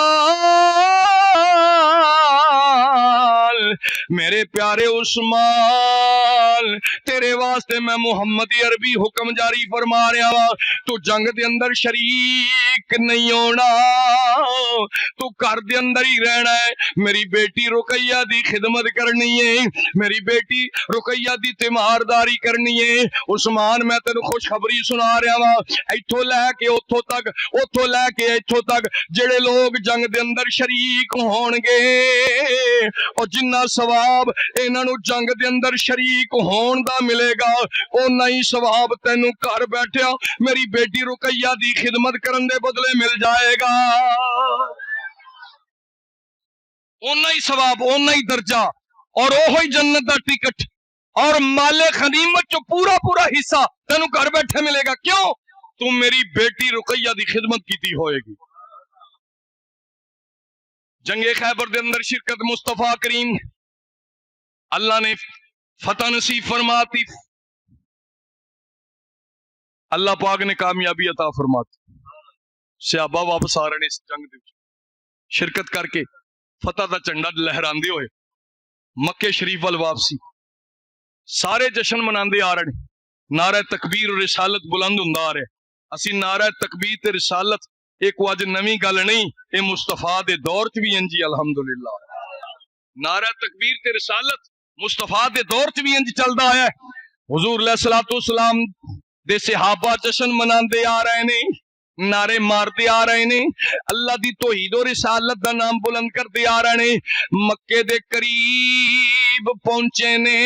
मेरे प्यारे उस्मान, तेरे वास्ते मैं मुहम्मद अरबी हुक्म जारी फरमा रहा वा, तू जंग दे अंदर शरीक नहीं होना, तू घर दे अंदर ही रहना है। मेरी बेटी रुकैया दी खिदमत करनी है, मेरी बेटी रुकैया दी तिमारदारी करनी है। उस्मान मैं तेन खुशखबरी सुना रहा वा, इथों लैके उथों तक, उथों लैके इथों तक जेड़े लोग जंग दे अंदर शरीक होणगे और जिन्ना सवाब इन्हां नूं जंग दे अंदर शरीक होण दा मिलेगा, उन्ना ही सवाब तैनू घर बैठिया मेरी बेटी रुकैया दी खिदमत करन दे बदले मिल जाएगा। उन्ना ही सवाब, उन्ना ही दर्जा और ओहो ही जन्नत दा टिकट और माले खनीमत चो पूरा पूरा हिस्सा तैनू घर बैठे मिलेगा। क्यों? तू मेरी बेटी रुकैया दी खिदमत कीती होएगी। जंगे खैबर दे अंदर शिरकत मुस्तफा करीम अल्लाह ने फतह नसीब फरमाती, अल्लाह पाक ने कामयाबी अता फरमाती। सहाबा वापस आ रहे ने इस जंग दे शिरकत करके फतह दा झंडा लहरांदे हुए मक्के शरीफ वाल वापसी, सारे जश्न मनांदे आ रहे, नारा तकबीर और रिसालत बुलंद हुंदा आ रहा। असी नारा तकबीर ते रिसालत एक अज नवी गल नहीं, ये मुस्तफा दे दौर च भी इंजी अल्हम्दुलिल्लाह। नारा तकबीर ते रिसालत मुस्तफा दे दौर च भी इंज चलदा आया। हुजूर अलैहिस्सलातु वस्सलाम दे सहाबा जश्न मनांदे आ रहे ने, नारे मारते आ रहे ने, अल्लाह दी तौहीद और रिसालत दा नाम बुलंद करते आ रहे ने। मक्के दे करीब पहुंचे ने,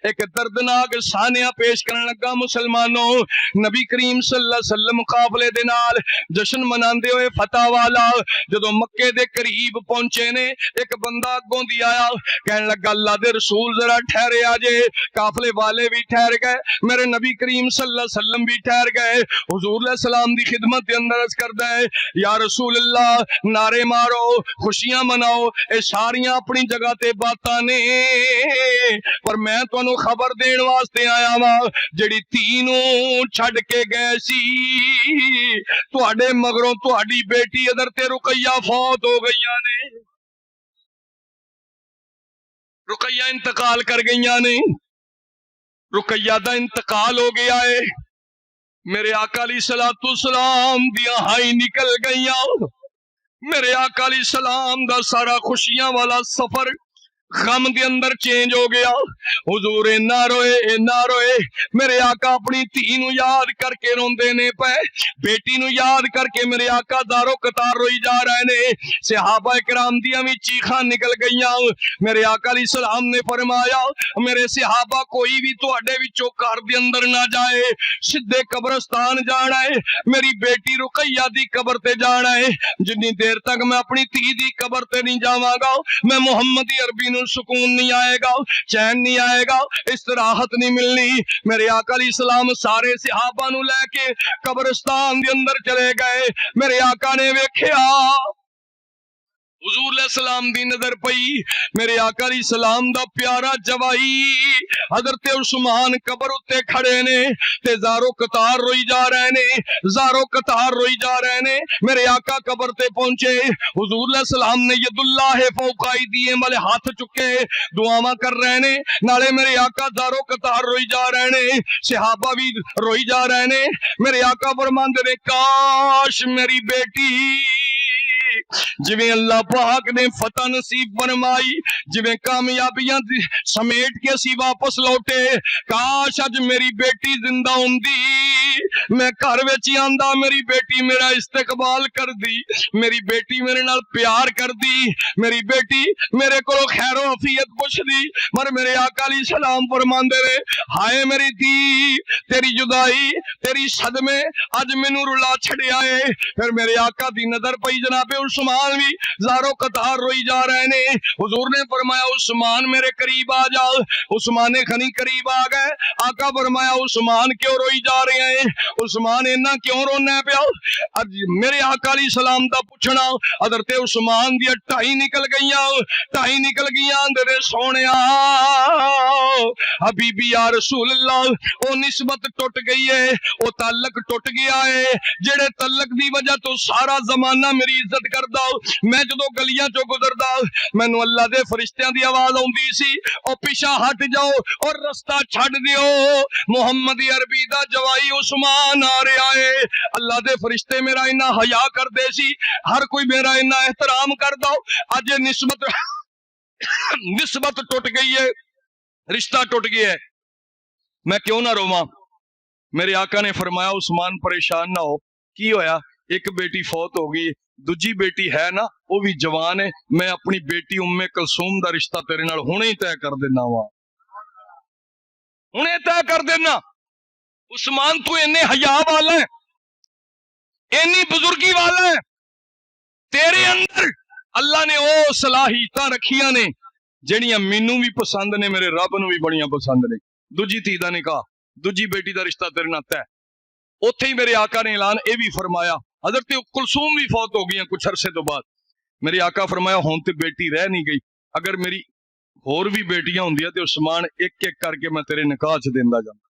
एक दर्दनाक सानिया पेश करन लगा मुसलमानों। नबी करीम सल्लल्लाहु अलैहि वसल्लम काफले दे नाल जश्न मनांदे हुए फतह वाला जदों मक्के दे करीब पहुंचे ने, एक बंदा अगों दी आया, कहन लगा अल्लाह दे रसूल जरा ठहरे आजे। काफले वाले भी ठहर गए, मेरे नबी करीम सल्लल्लाहु अलैहि वसल्लम भी ठहर गए। हुजूर सलाम दी खिदमत के अंदर अर्ज करदा है, या रसूल अल्लाह, नारे मारो, खुशियां मनाओ, ये सारियां अपनी जगह ते बातां ने, पर मैं तुहानू खबर देण वास्ते आया वां, जिहड़ी धी नूं छड्ड के गए सी, तुहाडे मगरों तुहाडी बेटी हज़रत रुकैया फौत हो गईयां ने, रुकैया इंतकाल कर गईयां ने, रुकैया दा इंतकाल हो गया है। मेरे आका अलैहिस्सलातु सलाम दियां हाई निकल गईयां। मेरे आका अलैहिस्सलाम दा सारा खुशियां वाला सफर गम के अंदर चेंज हो गया। हुजूर इन्ना रोए, मेरे आका अपनी धी नू याद करके रोंदे ने पे, बेटी नू याद करके मेरे आका दारो कतार रोई जा रहे ने। सहाबा किराम दियां भी चीखां निकल गईयां। मेरे आका अलैहिस्सलाम ने फरमाया, मेरे सहाबा कोई भी तुहाडे विचों घर दे अंदर ना जाए, सीधे कब्रिस्तान जाना है, मेरी बेटी रुकैया दी कब्र ते जाना है। जिन्नी देर तक मैं अपनी धी दी कब्र ते नहीं जावांगा, मैं मुहम्मदी अरबी नू सुकून नहीं आएगा, चैन नहीं आएगा, इस्तराहत नहीं मिलनी। मेरे आका अलैहिस्सलाम सारे सहाबा नू लेके कब्रिस्तान दे अंदर चले गए। मेरे आका ने वेख्या, हुजूर सलाम दी नजर पई, मेरे आका सलाम दा प्यारा जवाई हजरत उस्मान कबर उत्ते खड़े ने ते ज़ारो कतार रोई जा रहे ने, ज़ारो कतार रोई जा रहे ने। मेरे आका कबर ते पहुंचे, हुजूर सलाम ने यदुल्लाह फौका अयदीहिम वाले हाथ चुके दुआवां कर रहे ने, नाले मेरे आका ज़ारो कतार रोई जा रहे ने, सहाबा भी रोई जा रहे ने। मेरे आका फरमांदे ने, काश मेरी बेटी जिवें अल्लाह पाक ने फतह नसीब फरमाई, जिवें कामयाबियां समेट के असी वापस लौटे, काश अज मेरी बेटी जिंदा हुंदी, मैं घर विच आंदा, मेरी बेटी मेरा इस्तकबाल कर दी, मेरी बेटी मेरे नाल प्यार कर दी, मेरी बेटी मेरे को खैरो अफियत पुछ दी। पर मेरे आका अलैहि सलाम फरमांदे ने, हाय मेरी धी, तेरी जुदाई तेरी सदमे अज मैनू रुला छड़िया है। फिर मेरे आका दी नजर पई, जनाबे उस्मान भी ज़ारो कतार रोई जा रहे ने। हुजूर ने फरमाया, उस्मान मेरे करीब आ जाओ। उस्मान खनी करीब आ गए। आका फरमाया, उस्मान क्यों रोई जा रहे हैं, उस्मान इन्ना क्यों रोना पिया? अज मेरे आका अलैहि सलाम दा पुछना, हज़रत उस्मान दी ढाई निकल गईयां तेरे सोहणिया हबीबी या रसूल अल्लाह, ओ निस्बत टुट गई है, ओ ताल्लुक टुट गया है, जेड़े ताल्लुक दी वजह तो सारा जमाना मेरी इज्जत करदा। मैं जदों गलियां चों गुजरदा, मैनू अल्लाह दे फरिश्तियां दी आवाज आउंदी सी, ओ पिछा हट जाओ और रास्ता छड्ड दिओ, मुहम्मदी अरबी दा जवाई उस्मान आ रहा है। अल्लाह दे फरिश्ते मेरा इन्ना हया करदे सी, हर कोई मेरा इन्ना एहतराम करदा। अज निस्बत टुट गई है, रिश्ता टुट गया है, मैं क्यों ना रोवां? मेरे आका ने फरमाया, उस्मान परेशान ना हो, की होया? एक बेटी फौत हो गई, दूजी बेटी है ना, वो भी जवान है, मैं अपनी बेटी उम्मे कलसूम दा रिश्ता तेरे नाल हुणे ही तय कर देना वा, हुणे तय कर देना। उस्मान तू इन्ने हया वाला है, इन्नी बुजुर्गी वाला है, तेरे अंदर अल्लाह ने ओ सलाहियतां रखियां ने ਜਿਹੜੀਆਂ ਮੈਨੂੰ भी पसंद ने, मेरे रब नूं भी बड़ियां पसंद ने। दूजी धी दा निकाह, दूजी बेटी दा रिश्ता तेरे नाल तय। उत्थे ही मेरे आका ने ऐलान ये भी फरमाया, हजरत कुलसूम भी फौत हो गई कुछ अरसे तो बाद। मेरे आका फरमाया, हुण ते बेटी रह नहीं गई, अगर मेरी होर भी बेटियां होंदियां ते उस्मान एक एक करके मैं तेरे निकाह च देंदा जांदा।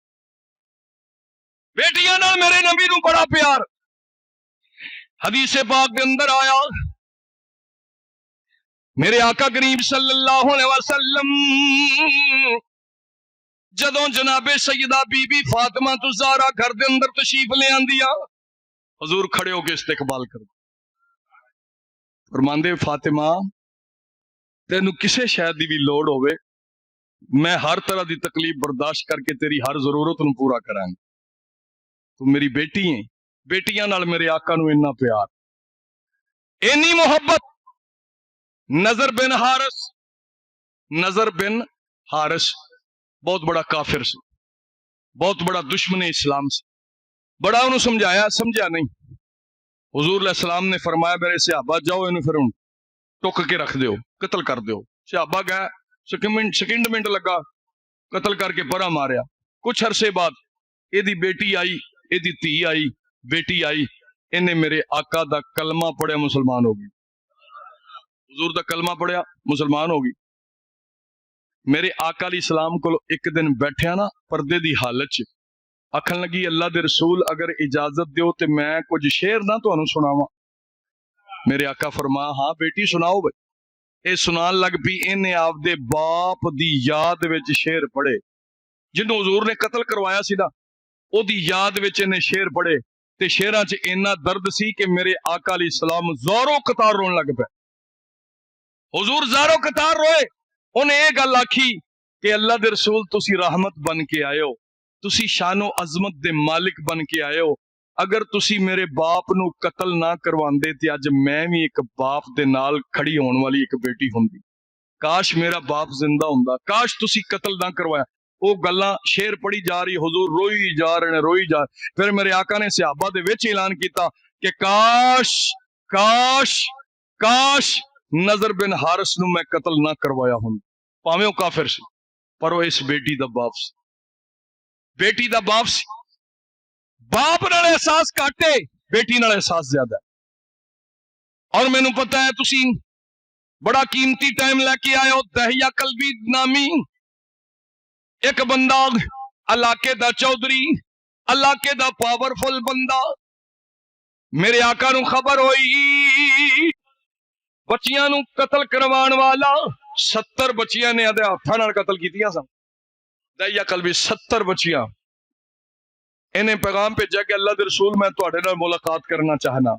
बेटियां नाल मेरे नबी नूं बड़ा प्यार। हदीसे पाक के अंदर आया, मेरे आका करीम सल्लल्लाहु अलैहि वसल्लम जदों जनाबे सैयदा बीबी फातिमा तो ज़हरा घर दे अंदर तशरीफ ले आंदिया, हुजूर खड़े होके इस्तकबाल कर फरमांदे, फातिमा तेनू किसे शय दी भी लोड़ होवे, मैं हर तरह की तकलीफ बर्दाश्त करके तेरी हर जरूरत नू पूरा करांगा। तू मेरी बेटी है, बेटियां नाल मेरे आका नू इन्ना प्यार, इन्नी मोहब्बत। नजर बिन हारिस बहुत बड़ा काफिर सी, बहुत बड़ा दुश्मन इस्लाम से। बड़ा उन्होंने समझाया, समझा नहीं। हुजूर अलैहिस्सलाम ने फरमाया मेरे सहाबा जाओ इन्हें फिर टुक के रख दो, कतल कर दो। सहाबा गए, सेकंड मिनट लगा, कतल करके परा मारिया। कुछ अरसे बाद एदी बेटी आई, एदी धी आई, बेटी आई, इन्हें मेरे आका दा कलमा पढ़िया, मुसलमान हो गई। हुजूर दा कलमा पढ़िया, मुसलमान हो गई। मेरे आका अलैहि सलाम को एक दिन बैठिया ना पर्दे दी हालत च, आखन लगी अल्लाह दे रसूल अगर इजाजत दो तो मैं कुछ शेर ना तुहानू सुनावा। मेरे आका फरमा हाँ बेटी सुनाओ भाई। ये सुनान लग पी, इन्हें आपदे बाप दी याद विच शेर पढ़े, जिन्हों हुजूर ने कतल करवाया सी ना, ओदी याद विच इन्हें शेर पढ़े। ते शेरां च इन्ना दर्द सी कि मेरे आका अलैहि सलाम ज़ोरो कतार रोन लग पे। हुजूर ज़ोरो कतार रोए। उन्हें ये गल आखी कि अल्लाह दे रसूल तुसी रहमत बन के आए हो, तुसी शानो अजमत दे मालिक बन के आए हो। अगर तुसी मेरे बाप नू कतल ना करवांदे ते अज मैं भी एक बाप दे नाल खड़ी होने वाली एक बेटी हुंदी। काश मेरा बाप जिंदा हुंदा, काश तुसी कतल ना करवाया। वो गल्लां शेर पढ़ी जा रही, हुजूर रोई जा रहे ने, रोई जा। फिर मेरे आका ने सहाबा दे विच ऐलान किया कि काश काश काश नजर बिन हारिस नू मैं कतल ना करवाया हुंदा, भावें वो काफिर सी, पर वो इस बेटी दा बाप सी, बेटी दा बाप सी। बाप नाल एहसास घट है, बेटी नाल एहसास ज्यादा है। और मैनू पता है तुसी बड़ा कीमती टाइम लेके आए हो। दहिया कल्बी नामी एक बंदा, इलाके दा चौधरी, इलाके दा पावरफुल बंदा। मेरे आका नू खबर होई बच्चियां नू कतल करवाण वाला 70 बच्चियां ने आदे हाथां नाल कतल कीतियां सन। दहिया कल्बी 70 बच्चियां। इन्हें पैगाम भेजा कि अल्लाह दे रसूल मैं तुहाडे नाल मुलाकात करना चाहना।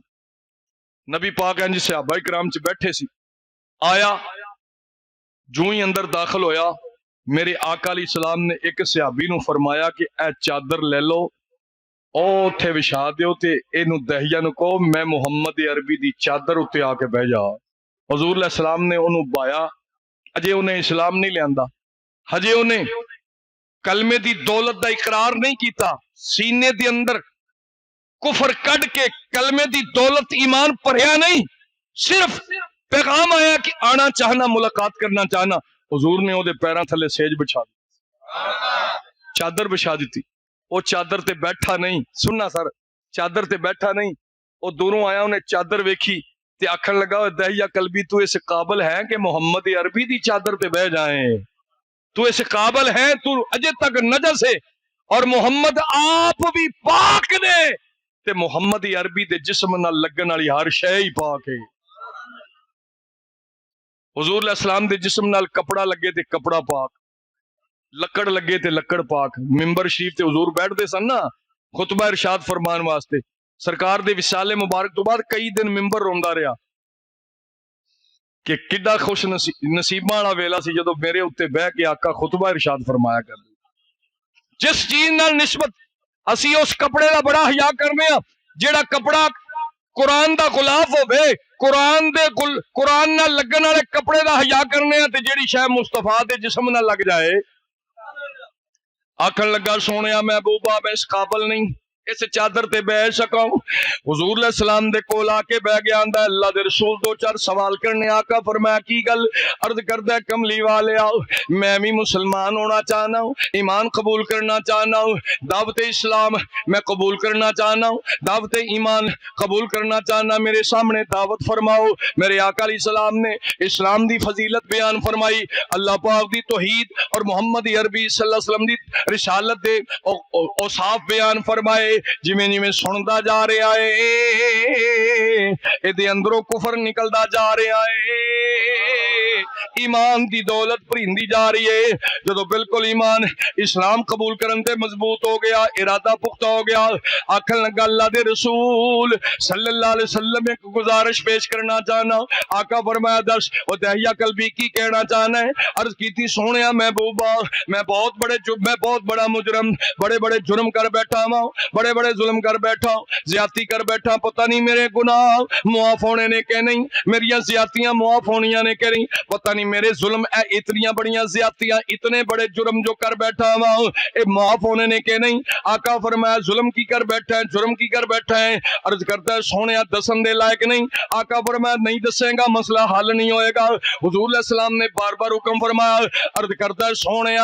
नबी पाक इंज सहाबा इकराम च बैठे सी, आया, जो ही अंदर दाखिल होया, मेरे आका अलैहि सलाम ने एक सहाबी नू फरमाया कि ए चादर ले लो, ओ उत्थे विछा दियो ते इनू दहिया नू कहो मैं मुहम्मद अरबी दी चादर उत्ते आके बह जा। हुजूर अलैहि सलाम ने उन्हू बाया, अजे उन्हें इस्लाम नहीं लियांदा, हजे उन्हें कलमे दी दौलत दा इकरार नहीं किया। सीने दे अंदर कुफर कड़ के कलमे दी दौलत ईमान भरिया नहीं, सिर्फ पैगाम आया कि आना चाहना, मुलाकात करना चाहना। हुजूर ने ओदे पैरां थले सेज बिछा दी, चादर बिछा दी। वो चादर ते बैठा नहीं, सुनना सर, चादर ते बैठा नहीं, वो दूरों आया, उन्हें चादर वेखी ते आखन लगा दहिया कल्बी तू इस काबिल है कि मुहम्मद अरबी दी चादर ते बह जाए, तू इस काबिल है, तू अजे तक नजस है और मुहम्मद आप भी पाक ने ते मुहम्मद अरबी दे जिस्म नाल लगन वाली हर शै ही पाक है। हुजूर अलैहि सलाम दे जिस्म नाल कपड़ा लगे ते कपड़ा पाक, लकड़ लगे ते लकड़ पाक। मिंबर शरीफ ते हुजूर बैठते सन ना खुतबा इरशाद फरमान वास्ते। सरकार दे विसाले मुबारक तो बाद कई दिन मिंबर रोंदा रहा कि किड्डा खुश नसीबां वाला वेला सी जदों मेरे उत्ते बह के आका खुतबा इरशाद फरमाया कर। जिस चीज नाल निस्बत असी उस कपड़े का बड़ा हया करने, जेड़ा कपड़ा कुरान दा गुलाफ होवे, कुरान नाल लगन वाले कपड़े का हया करने, ते जेड़ी शै मुस्तफा दे जिस्म नाल लग जाए, आखन लगा सोनिया महबूबा मैं इस काबिल नहीं इस चादर ते बह सका। हुजूर अलैहि सलाम दे कोल आके बह गया, आंदा अल्लाह दे रसूल दो चार सवाल करने। आका फरमाया की गल? अर्ज करदा कमली वाले आओ, मैं भी मुसलमान होना चाहना हूं, ईमान कबूल करना चाहना हूं, दावत इस्लाम मैं कबूल करना चाहना हूं, दावत ईमान कबूल करना चाहना, मेरे सामने दावत फरमाओ। मेरे आका अलैहि सलाम ने इस्लाम दी फजीलत बयान फरमाई, अल्लाह पाक दी तौहीद और मुहम्मद अरबी सल्लल्लाहु अलैहि वसल्लम दी रिसालत दे औसाफ बयान फरमाए। जिमें जिमें सुनता जा रहा है इहदे अंदरों कुफर निकलता जा रहा है, ईमान दी दौलत भरींदी जा रही है। जो बिल्कुल ईमान इस्लाम कबूल करन ते मजबूत हो गया, इरादा पुख्ता हो गया, आखन लगा अल्लाह दे रसूल सल्लल्लाहु अलैहि वसल्लम एक गुजारिश पेश करना चाहना। आका फरमाया दस ओ दहिया कल्बी की कहना चाहना है? अर्ज की सोनिया महबूबा मैं बहुत बड़ा मुजरम, बड़े बड़े जुर्म कर बैठा हुआ, बड़े बड़े जुल्म कर बैठा, ज्यादती कर बैठा, पता नहीं मेरे गुनाह मुआफ होने ने के नहीं, मेरिया ज्यादतियां मुआफ होनिया ने के नहीं, पता नहीं मेरे जुल्म इतनियां बड़ियां ज्यादतियां, इतने बड़े जुर्म जो कर बैठा हुआ ये मुआफ होने ने के नहीं। आका फरमाया जुल्म की कर बैठा है, जुर्म की कर बैठा है। अर्ज करता है सोने दसन दे लायक नहीं। आका फरमाया नहीं दसेगा मसला हल नहीं होएगा। हुजूर सलाम ने बार बार हुक्म फरमाया, अर्ज करता है सोने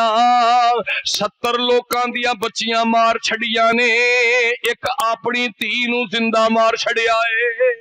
70 लोकां दियां बच्चियां मार छड़िया ने, एक अपनी धी नूं जिंदा मार छड़िया है,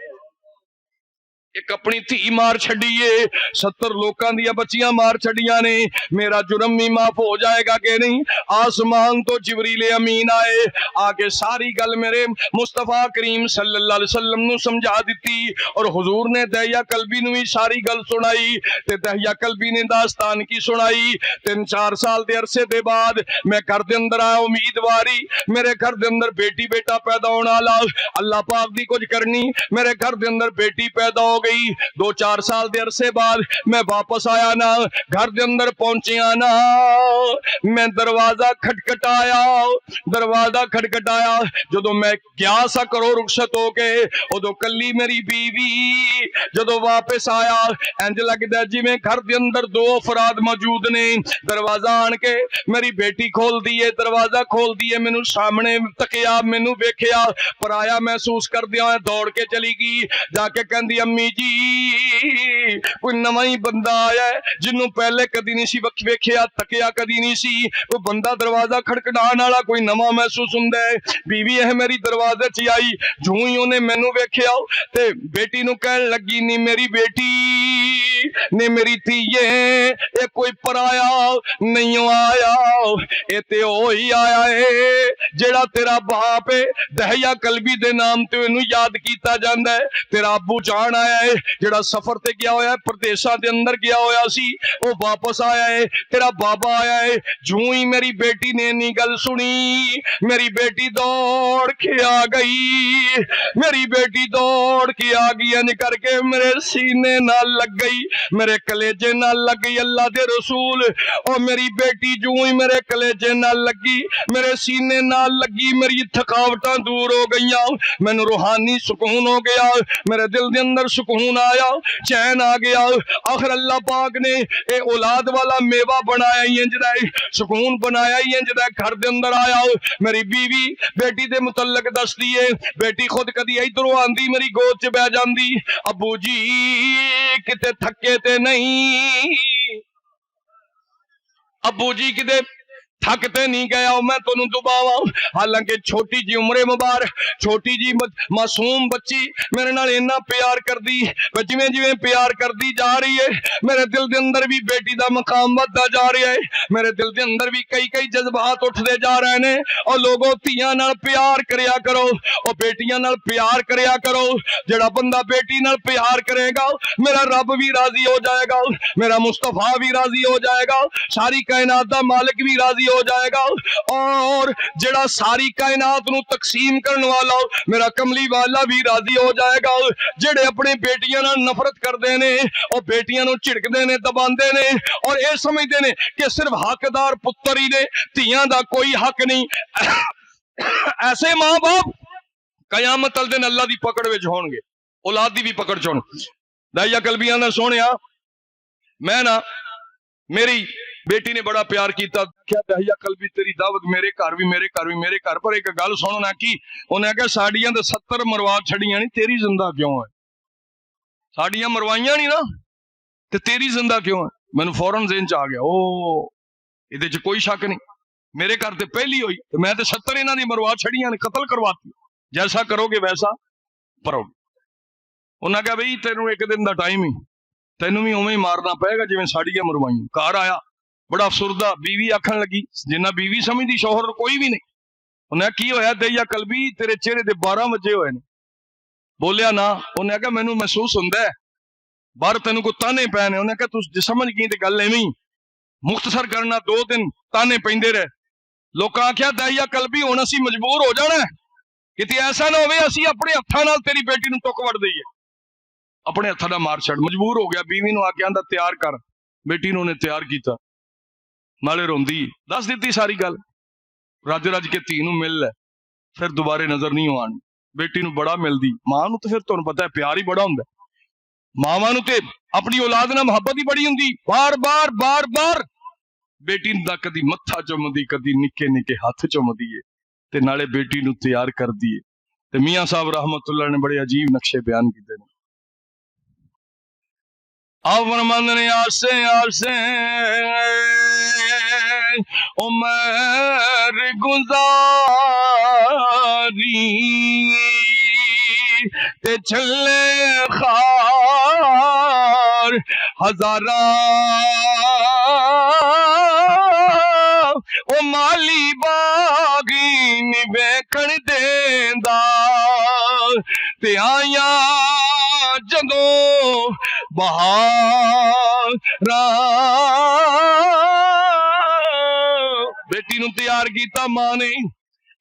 एक अपनी धी मार छड़िए, 70 लोकां दियां बच्चियां मार छड़िया ने, मेरा जुर्म भी माफ हो जाएगा कि नहीं। आसमान तो जिबरील अमीन आए, आके सारी गल मेरे मुस्तफा करीम सल्लल्लाहु अलैहि वसल्लम नू समझा दी और हुजूर ने दहिया कल्बी नू भी सारी गल सुनाई ते दहिया कल्बी ने दास्तान की सुनाई। 3-4 साल के अरसे के बाद मैं घर के अंदर आया, उम्मीदवारी मेरे घर के अंदर बेटी बेटा पैदा होने वाला, अल्लाह पाक दी कुछ करनी, मेरे घर के अंदर बेटी पैदा हो गई। 2-4 साल के अरसे बाद मैं वापस आया ना, घर के अंदर पहुंचिया ना, मैं दरवाजा खटखटाया, दरवाजा खटखटाया, जो मैं गया सा करो रुखसत हो के, उदो कली मेरी बीवी जो वापस आया, इंज लगता जिवें घर के अंदर 2 अफराद मौजूद ने। दरवाजा आन के मेरी बेटी खोल दी है, दरवाजा खोल दी है, मैनू सामने तकिया, मैनू वेख्या, पराया महसूस कर दिया, दौड़ के चली गई, जाके कहती अम्मी जी कोई नवा ही बंदा आया है जिन्हों पहले कदी नहीं सी वेख्या, तकिया कदी नहीं सी, कोई बंदा दरवाजा खड़खड़ाने वाला कोई नवा महसूस हुंदा है। बीवी है मेरी दरवाजे च आई, जूं ही उन्हें मैनू वेख्या ते बेटी नू कहन लगी नी मेरी बेटी ने मेरी धीए ये कोई पराया नहीं आया, ये ते ओ ही आया है जेड़ा तेरा बाप है, दहिया कल्बी दे नाम ते इनू याद कीता जांदा है। तेरा अबू जान आया है जेड़ा सफर ते गया होया है, प्रदेशा दे अंदर गया होया सी, वो वापस आया है। तेरा बाबा आया है। जूं ही मेरी बेटी ने इन्नी गल सुनी, मेरी बेटी दौड़ के आ गई, मेरी बेटी दौड़ के आ गई, यानी करके मेरे सीने नाल लग गई, मेरे कलेजे नाल लग गई। अल्लाह दे रसूल और मेरी बेटी जूं ही मेरे कलेजे नाल लगी, मेरे सीने नाल लगी, मेरी थकावटां दूर हो गई, मैनू रूहानी सुकून हो गया, मेरे दिल के अंदर सुकून आया, चैन आ गया। आखिर अल्लाह पाक ने ए औलाद वाला मेवा बनाया ही इंजदा, सुकून बनाया ही इंजदा, घर के अंदर आया। मेरी बीवी बेटी के मुतल्लक दसदी है, बेटी खुद कदी इधरों आंदी मेरी गोद च बह जांदी, अबू जी किते थके ते नहीं, अबू जी किते थकते नहीं गया मैं तुहानू दुबावा। हालांकि छोटी जी उम्रे मुबारक, छोटी जी मासूम बच्ची मेरे नाल इन्ना प्यार करदी, जिवें जिवें प्यार करदी जा रही है, मेरे दिल के अंदर भी बेटी का मकाम बढ़ता जा रहा है, मेरे दिल के अंदर भी कई कई जज्बात उठते जा रहे हैं। और लोगों धीयां नाल प्यार करया करो, और बेटियां नाल प्यार करया करो, जेड़ा बंदा बेटी नाल प्यार करेगा मेरा रब भी राजी हो जाएगा, मेरा मुस्तफा भी राजी हो जाएगा, सारी कायनात दा मालिक भी राजी हो जाएगा, और जेड़ा सारी कायनात नू तकसीम करने वाला मेरा कमली वाला भी राजी हो जाएगा। जेड़े अपने बेटियां नाल नफरत करते ने और बेटियां नू झिड़कते ने, दबांदे ने और ये समझते ने कि सिर्फ हकदार पुत्र ही ने, धीयां दा कोई हक नहीं, ऐसे मां बाप कयामत वाले दिन अल्लाह दी पकड़ विच होणगे, औलाद दी भी पकड़ च होण। दहिया कल्बियां दा सोहणिया, मैं ना मेरी बेटी ने बड़ा प्यार किया, क्या दहिया कल्बी तेरी दावत मेरे घर भी, मेरे घर भी, मेरे घर पर एक गल सुनना की उन्हें आख्या साड़ियां तो 70 मरवा छड़ियां नहीं, तेरी जिंदा क्यों है? साड़ियां मरवाइया नहीं ना ते तेरी जिंदा क्यों है? मैनू फौरन ज़हन च आ गया, ओ इहदे च कोई शक नहीं, मेरे घर ते पहली हुई तो मैं तो 70 इन्हां दी मरवा छड़ियां ने, कतल करवाती, जैसा करोगे वैसा भरोगे। उन्हें कहा बई तेनू एक दिन का टाइम ही, तेनू भी उवें ही मारना पएगा जिवें साड़ियां मरवाइयां। घर आया बड़ा अफसुरदा, बीवी आखन लगी, जिन्ना बीवी समझदी शौहर कोई भी नहीं। उन्हें की होया दहिया कल्बी तेरे चेहरे दे 12 वजे हुए ने? बोलिया ना। उन्हें कहा मैनू महसूस हुंदा है बाहर तेनू को ताने पै ने। उन्हें कहा तू समझ गई ते गल एवें ही, मुख्तसर करना 2 दिन ताने पैंदे रहे। लोकां आख्या दहिया कल्बी हुण असीं मजबूर हो जाना है, किते ऐसा ना होवे असीं अपने हत्थां नाल तेरी बेटी नू टुक वड़ दईए, अपने हत्थां दा मार छड़। मजबूर हो गया, बीवी नू आख्या आंदा तैयार कर, बेटी नू उन्हें तैयार किया, नाले रोंदी दस दी सारी गल, रज रज के धी नू मिल लै। फिर दोबारे नजर नहीं आनी। बेटी नूं बड़ा मिलदी, मां नूं तो फिर तुहानूं पता है प्यार ही बड़ा हुंदा। मावां नूं ते अपनी औलाद नाल मुहब्बत ही बड़ी हुंदी। बार बार बार बार बेटी दा कदी मत्था चुमदी, कदी निक्के निक्के हाथ चुमदी है ते नाले बेटी नूं तैयार करदी है। ते मियां साहब रहमतुल्लाह ने बड़े अजीब नक्शे बयान कीते ने। फरमांदे ने आसे आसे उमर गुजारी ते चले खार हजारा ओ माली बागी निवेखण देंदा ते आया जदों बहारा बेटी नूं तैयार कीता मां ने।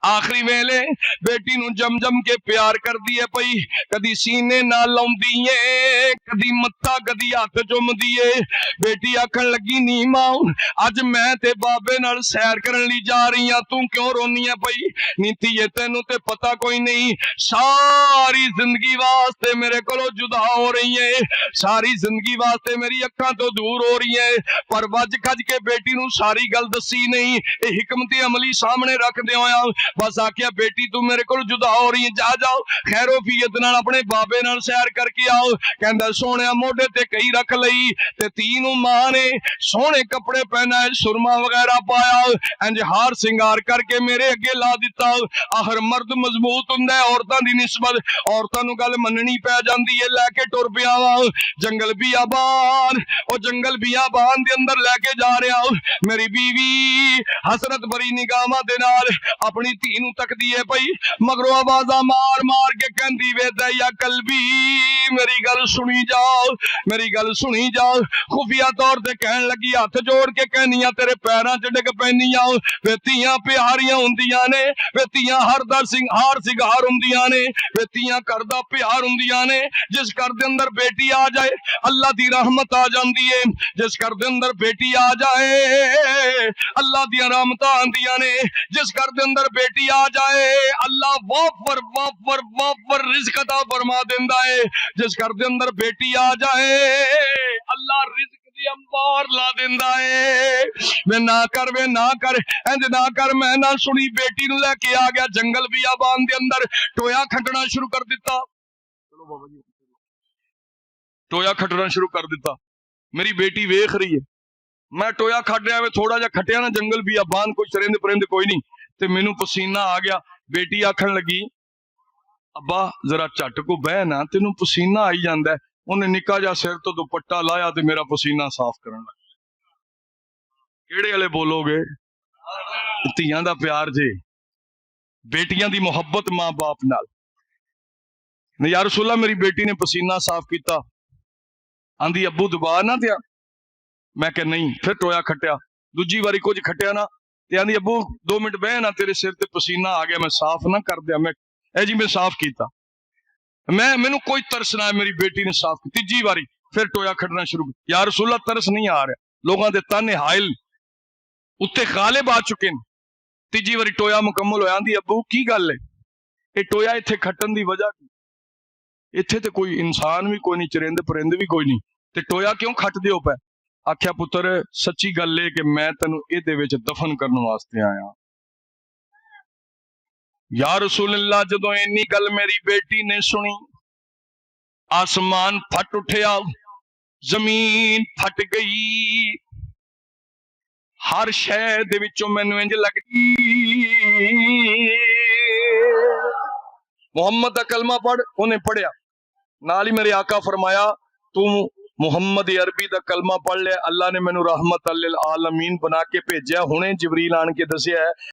आखिरी वेले बेटी नूं जम जम के प्यार करदी है पई, कदी सीने नाल लाउंदी है, कदी मत्था कदी हाथ चुमदी है। बेटी आखण लगी नी मां अज मैं ते बाबे नाल सैर करन लई जा रही हां, तू क्यों रोनी है पई? नी धीए तैनूं ते पता कोई नहीं, सारी जिंदगी वास्ते मेरे कोलों जुदा हो रही है, सारी जिंदगी वास्ते मेरी अखां तो दूर हो रही है। पर वज खज के बेटी नूं सारी गल दसी नहीं, ये हिकमत अमली सामने रखदे होया बस आखिया बेटी तू मेरे को जुदा हो रही है, जा जाओ खैरोफियत नाल अपने बाबे नाल सैर करके आओ। कहंदा सोहणिया मोढे ते कई रख लई ते धी नूं मां ने सोहणे कपड़े पहनाए, सुरमा वगैरह पाया, इंज हार सिंगार करके मेरे अगे ला दिता। आखिर मर्द मजबूत हुंदा है, औरतां दी निस्बत औरतां नूं गल मननी पै जांदी है। लैके टुर पिया वा जंगल बियाबान, ओ जंगल बियाबान दे अंदर लैके जा रहा। मेरी बीवी हसरत भरी निगाहां दे नाल अपनी धी नूं तकदी है पई, मगरों आवाज़ां मार मार के कहंदी वे दया कल्बी मेरी गल सुनी जाओ, मेरी गल सुनी जाओ। खुफिया तौर ते कहन लगी हाथ जोड़ के कहनियां तेरे पैरां च डिग पैनियां। वे धीआं प्यारियां हुंदियां ने, वे धीआं हार सिंगार हुंदियां ने, वे धीआं घर दा प्यार हुंदियां ने। जिस घर दे अंदर बेटी आ जाए अल्लाह दी रहमत आ जांदी है, जिस घर दे अंदर बेटी आ जाए अल्लाह दी रहमतां आंदियां ने, जिस घर दे अंदर बेटी आ जाए अल्लाह वाफर वाफर वाफर रिज़्क अता फरमा देंदा है। जिस घर दे अंदर बेटी आ जाए अल्लाह रिज़्क दी अंबार ला देंदा है। वे ना कर इंज ना कर। मैं ना सुनी बेटी नूं लेके आ गया जंगल बियाबान दे अंदर, टोया खटना शुरू कर दिता। चलो बाबा जी, टोया खटना शुरू कर दिता। मेरी बेटी वेख रही है, मैं टोया खट रहा, थोड़ा जा खटिया ना जंगल बियाबान, कोई चरिंद परिंद कोई नहीं, ते मैनू पसीना आ गया। बेटी आखन लगी अब्बा जरा झट को बह ना, तेनू पसीना आई जांदा है। उन्हें निक्का जा सिर तो दुपट्टा लाया ते मेरा पसीना साफ करन लग। केड़े वाले बोलोगे? धीआं दा प्यार जे, बेटियां दी मुहब्बत मां बाप नाल। या रसूला मेरी बेटी ने पसीना साफ किया, आंदी अब्बू दबा ना दिया। मैं कह नहीं, फिर टोया खटिया, दूजी बारी कुछ खटिया ना, ते आंदी अब्बू 2 मिनट बह ना, तेरे सिर ते पसीना आ गया, मैं साफ ना कर दिया। मैं जी मैं साफ किया, मैनू कोई तरस ना है। मेरी बेटी ने साफ की, तीजी बारी फिर टोया खटना शुरू किया। या रसूला तरस नहीं आ रहा, लोगों के ताने हाइल उत्ते गालिब आ चुके हैं। तीजी बारी टोया मुकम्मल होया, आंदी अब्बू की गल है, ये टोया इत्थे खटन दी वजह की? इत्थे ते कोई इंसान भी कोई नहीं, चरिंद परिंद भी कोई नहीं, ते टोया क्यों खट दिओ पै? आख्या पुत्र सच्ची गल है कि मैं तेनू इहदे विच दफन करने वास्ते आया। या रसूलल्लाह जदों इन्नी गल मेरी बेटी ने सुनी, आसमान फट उठिया, जमीन फट गई, हर शय दे विचों मैनू इंज लगदी मुहम्मद दा कलमा पढ़। उन्हें पढ़िया, नाल ही मेरे आका फरमाया तू मुहम्मद अरबी दा कलमा पढ़ लिया, अल्लाह ने मैनू रहमत लिल आलमीन बना के भेजा। हुणे जिबरील आन के दसिया है